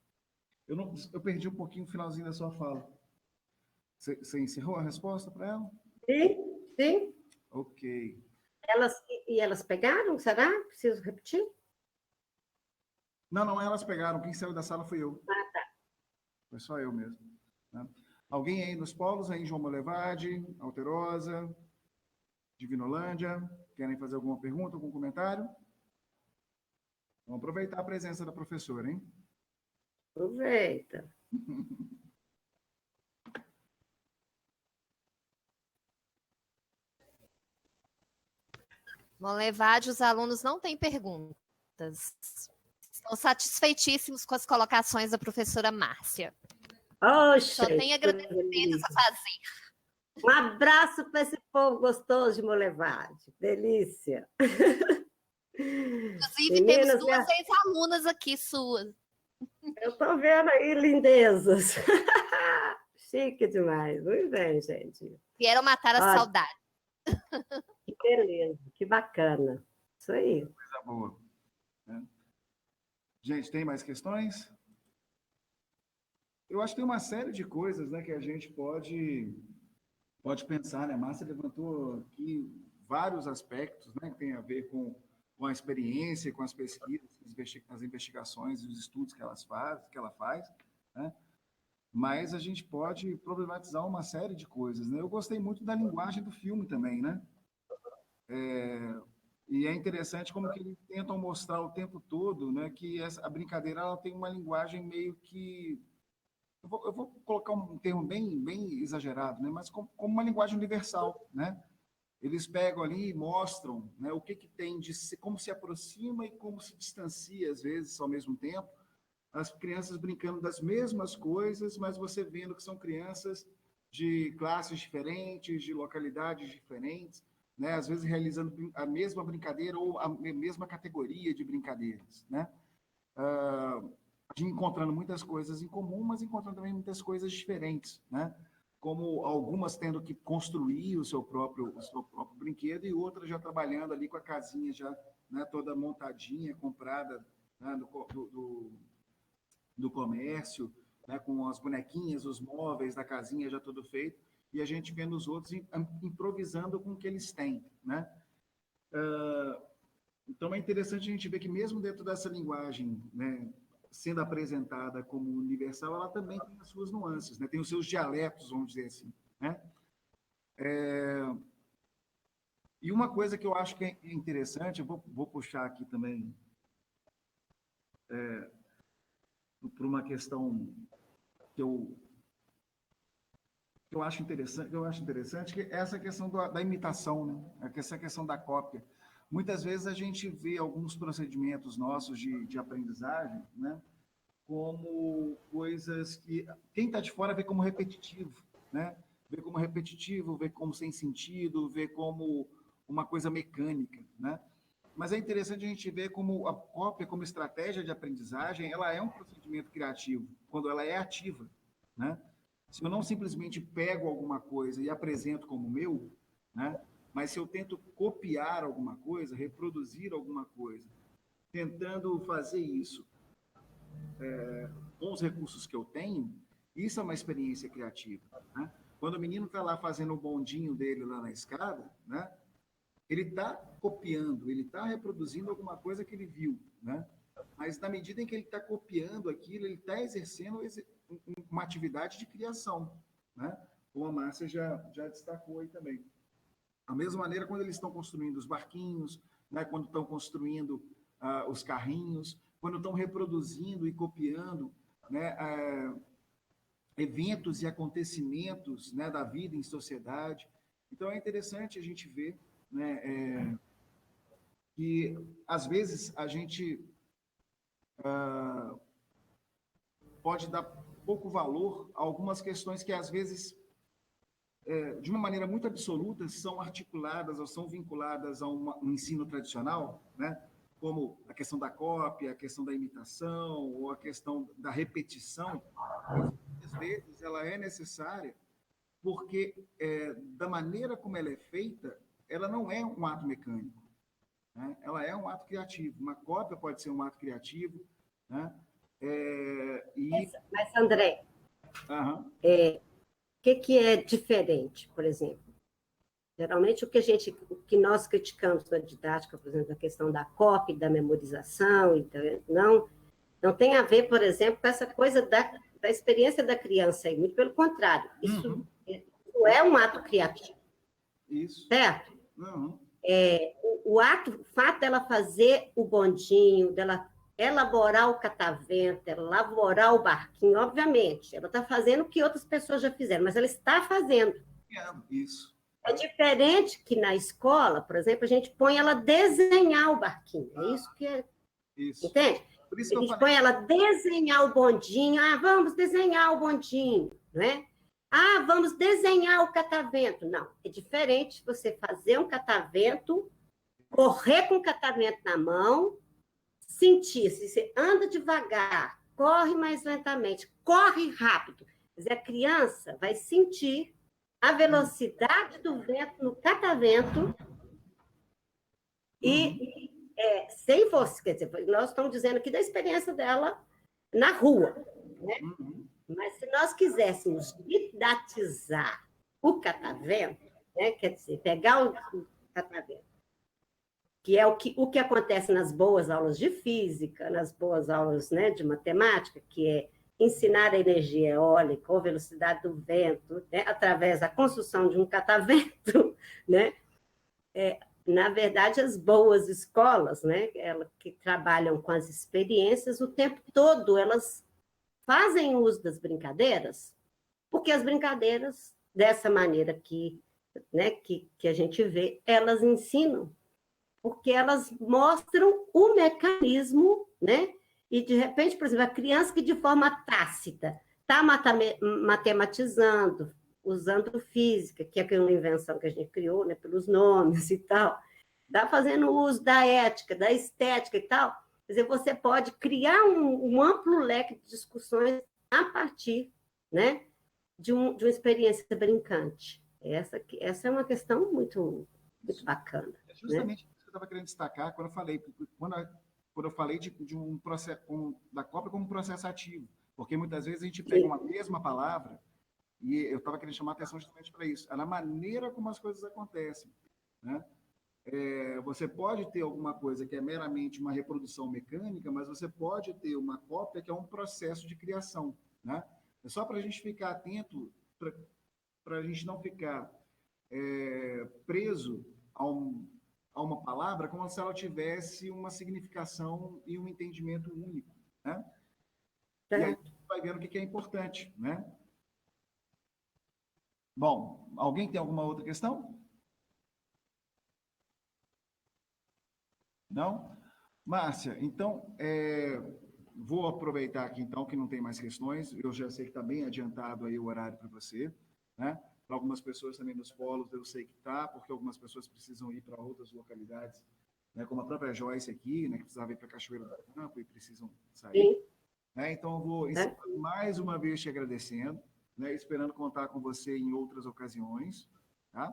Eu perdi um pouquinho o finalzinho da sua fala. Você encerrou a resposta para ela? Sim, sim. Ok. Elas pegaram, será? Preciso repetir? Não, elas pegaram. Quem saiu da sala fui eu. Ah, tá. Foi só eu mesmo. Né? Alguém aí nos polos, aí em João Molevade, Alterosa, Divinolândia, querem fazer alguma pergunta, algum comentário? Vamos aproveitar a presença da professora, hein? Aproveita. Molevade, os alunos não têm perguntas. Estão satisfeitíssimos com as colocações da professora Márcia. Só tem agradecimentos a fazer. Um abraço para esse povo gostoso de Molevade. Delícia. Inclusive, temos duas ex-alunas aqui suas. Eu estou vendo aí, lindezas. Chique demais. Muito bem, gente. Vieram matar a saudade. Que beleza, que bacana. Isso aí. Coisa boa. Né? Gente, tem mais questões? Eu acho que tem uma série de coisas, né, que a gente pode pensar, né? A Márcia levantou aqui vários aspectos, né, que tem a ver com a experiência, com as pesquisas, as investigações e os estudos que ela faz, né? Mas a gente pode problematizar uma série de coisas, né? Eu gostei muito da linguagem do filme também, né? E é interessante como que eles tentam mostrar o tempo todo, né, que a brincadeira ela tem uma linguagem meio que... Eu vou colocar um termo bem exagerado, né, mas como uma linguagem universal, né? Eles pegam ali e mostram, né, o que tem como se aproxima e como se distancia, às vezes, ao mesmo tempo, as crianças brincando das mesmas coisas, mas você vendo que são crianças de classes diferentes, de localidades diferentes, né, às vezes realizando a mesma brincadeira ou a mesma categoria de brincadeiras, né? Encontrando muitas coisas em comum, mas encontrando também muitas coisas diferentes, né? Como algumas tendo que construir o seu próprio brinquedo e outras já trabalhando ali com a casinha já, né, toda montadinha, comprada, né, do comércio, né, com as bonequinhas, os móveis da casinha já tudo feito, e a gente vendo os outros improvisando com o que eles têm, né? Então, é interessante a gente ver que mesmo dentro dessa linguagem, né, sendo apresentada como universal, ela também tem as suas nuances, né? Tem os seus dialetos, vamos dizer assim, né? E uma coisa que eu acho que é interessante, eu vou puxar aqui também por uma questão que eu acho interessante, que é essa questão da imitação, né? Essa questão da cópia. Muitas vezes a gente vê alguns procedimentos nossos de aprendizagem, né, como coisas que quem está de fora vê como repetitivo, né? Vê como repetitivo, vê como sem sentido, vê como uma coisa mecânica, né? Mas é interessante a gente ver como a cópia, como estratégia de aprendizagem, ela é um procedimento criativo, quando ela é ativa, né? Se eu não simplesmente pego alguma coisa e apresento como meu, né? Mas se eu tento copiar alguma coisa, reproduzir alguma coisa, tentando fazer isso com os recursos que eu tenho, isso é uma experiência criativa, né? Quando o menino está lá fazendo o bondinho dele lá na escada, né? Ele está copiando, ele está reproduzindo alguma coisa que ele viu, né? Mas na medida em que ele está copiando aquilo, ele está exercendo uma atividade de criação, né? Como a Márcia já destacou aí também. Da mesma maneira, quando eles estão construindo os barquinhos, né? Quando estão construindo os carrinhos, quando estão reproduzindo e copiando, né? Eventos e acontecimentos, né? Da vida em sociedade. Então, é interessante a gente ver, né? Que, às vezes, a gente pode dar pouco valor a algumas questões que, às vezes, de uma maneira muito absoluta, são articuladas ou são vinculadas a um ensino tradicional, né? Como a questão da cópia, a questão da imitação, ou a questão da repetição. Às vezes, ela é necessária porque, da maneira como ela é feita, ela não é um ato mecânico, né? Ela é um ato criativo. Uma cópia pode ser um ato criativo, né? Mas, André, o que é diferente, por exemplo? Geralmente, o que nós criticamos na didática, por exemplo, a questão da cópia, da memorização, não tem a ver, por exemplo, com essa coisa da experiência da criança aí, muito pelo contrário. Isso é um ato criativo. Isso. Certo? O fato dela fazer o bondinho, dela elaborar o catavento, elaborar o barquinho, obviamente, ela está fazendo o que outras pessoas já fizeram, mas ela está fazendo. Isso. É diferente que na escola, por exemplo, a gente põe ela desenhar o barquinho. É isso que é. Isso. Entende? Por isso que a gente põe ela desenhar o bondinho. Vamos desenhar o bondinho, não é? Vamos desenhar o catavento. Não, é diferente você fazer um catavento, correr com o catavento na mão, sentir. Se você anda devagar, corre mais lentamente, corre rápido. Quer dizer, a criança vai sentir a velocidade do vento no catavento e sem força. Quer dizer, nós estamos dizendo aqui da experiência dela na rua, né? Mas se nós quiséssemos didatizar o catavento, né? Quer dizer, pegar o catavento, que é o que acontece nas boas aulas de física, nas boas aulas, né, de matemática, que é ensinar a energia eólica ou velocidade do vento, né, através da construção de um catavento, né? Na verdade, as boas escolas, né, que trabalham com as experiências, o tempo todo elas fazem uso das brincadeiras, porque as brincadeiras, dessa maneira que né, que a gente vê, elas ensinam, porque elas mostram o mecanismo, né? E, de repente, por exemplo, a criança que de forma tácita está matematizando, usando física, que é uma invenção que a gente criou, né, pelos nomes e tal, está fazendo uso da ética, da estética e tal. Quer dizer, você pode criar um amplo leque de discussões a partir, né, de uma experiência brincante. Essa é uma questão muito, muito bacana. É justamente isso que eu estava querendo destacar quando eu falei de um processo, da cópia como processo ativo. Porque muitas vezes a gente pega uma mesma palavra, e eu estava querendo chamar a atenção justamente para isso, na maneira como as coisas acontecem. Né? Você pode ter alguma coisa que é meramente uma reprodução mecânica, mas você pode ter uma cópia que é um processo de criação. Né? É só para a gente ficar atento, para a gente não ficar preso a uma palavra como se ela tivesse uma significação e um entendimento único. Né? E aí a gente vai vendo o que é importante. Né? Bom, alguém tem alguma outra questão? Não? Márcia, então, vou aproveitar aqui, então, que não tem mais questões. Eu já sei que está bem adiantado aí o horário para você, né? Para algumas pessoas também nos polos, eu sei que está, porque algumas pessoas precisam ir para outras localidades, né? Como a própria Joyce aqui, né? Que precisava ir para Cachoeira do Campo e precisam sair. Né? Então, eu vou mais uma vez te agradecendo, né? Esperando contar com você em outras ocasiões, tá?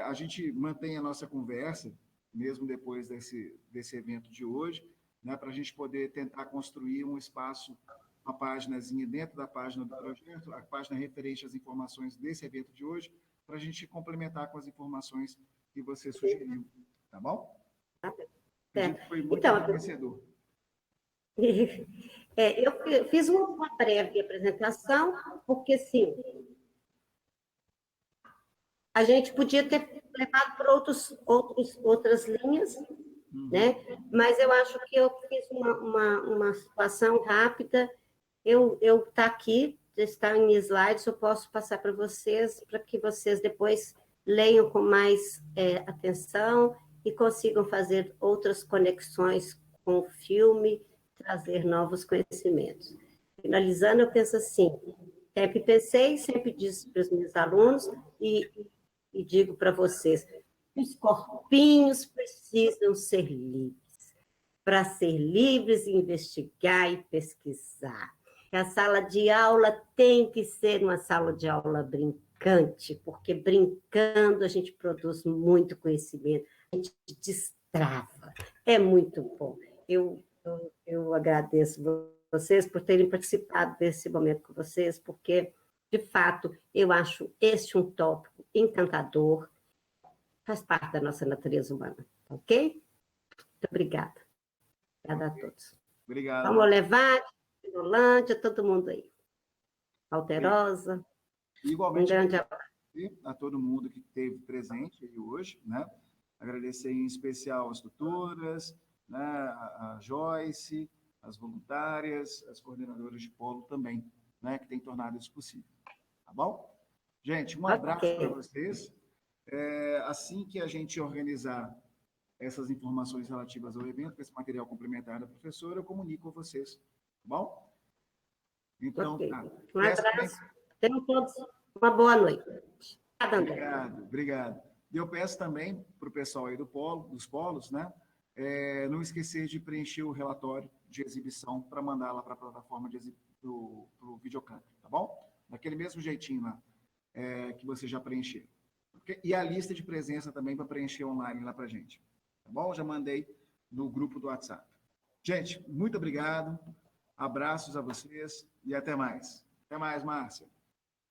A gente mantém a nossa conversa, mesmo depois desse evento de hoje, né, para a gente poder tentar construir um espaço, uma páginazinha dentro da página do projeto, a página referente às informações desse evento de hoje, para a gente complementar com as informações que você sugeriu, tá bom? Acredito que foi muito enriquecedor. Eu fiz uma breve apresentação, porque, sim, a gente podia ter levado por outras linhas, né? Mas eu acho que eu fiz uma situação rápida. Eu tá aqui, está em slides, eu posso passar para vocês, para que vocês depois leiam com mais atenção e consigam fazer outras conexões com o filme, trazer novos conhecimentos. Finalizando, eu penso assim, sempre pensei, sempre disse para os meus alunos, e digo para vocês, os corpinhos precisam ser livres. Para ser livres, investigar e pesquisar. A sala de aula tem que ser uma sala de aula brincante, porque brincando a gente produz muito conhecimento, a gente destrava. É muito bom. Eu agradeço vocês por terem participado desse momento com vocês, porque, de fato, eu acho este um tópico encantador, faz parte da nossa natureza humana, ok? Muito obrigada. Obrigada a todos. Obrigado. Vamos levar, Rolândia, todo mundo aí. Alterosa. Igualmente, um grande abraço. A todo mundo que esteve presente aí hoje, né? Agradecer em especial as tutoras, né? A Joyce, as voluntárias, as coordenadoras de polo também, né? Que têm tornado isso possível. Tá bom? Gente, um abraço para vocês. Assim que a gente organizar essas informações relativas ao evento, esse material complementar da professora, eu comunico a vocês. Tá bom? Então, tá. Um abraço. Tenham todos uma boa noite. Obrigado. E eu peço também para o pessoal aí dos polos, né? Não esquecer de preencher o relatório de exibição para mandar lá para a plataforma do videocamp, tá bom? Daquele mesmo jeitinho lá que você já preencheu. E a lista de presença também para preencher online lá para a gente. Tá bom? Já mandei no grupo do WhatsApp. Gente, muito obrigado. Abraços a vocês e até mais. Até mais, Márcia.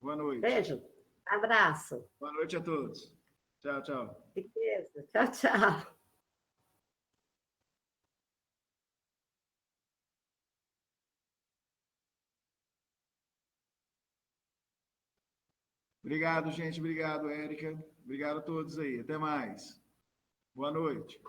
Boa noite. Beijo. Abraço. Boa noite a todos. Tchau, tchau. Riqueza. Tchau, tchau. Obrigado, gente. Obrigado, Érica. Obrigado a todos aí. Até mais. Boa noite.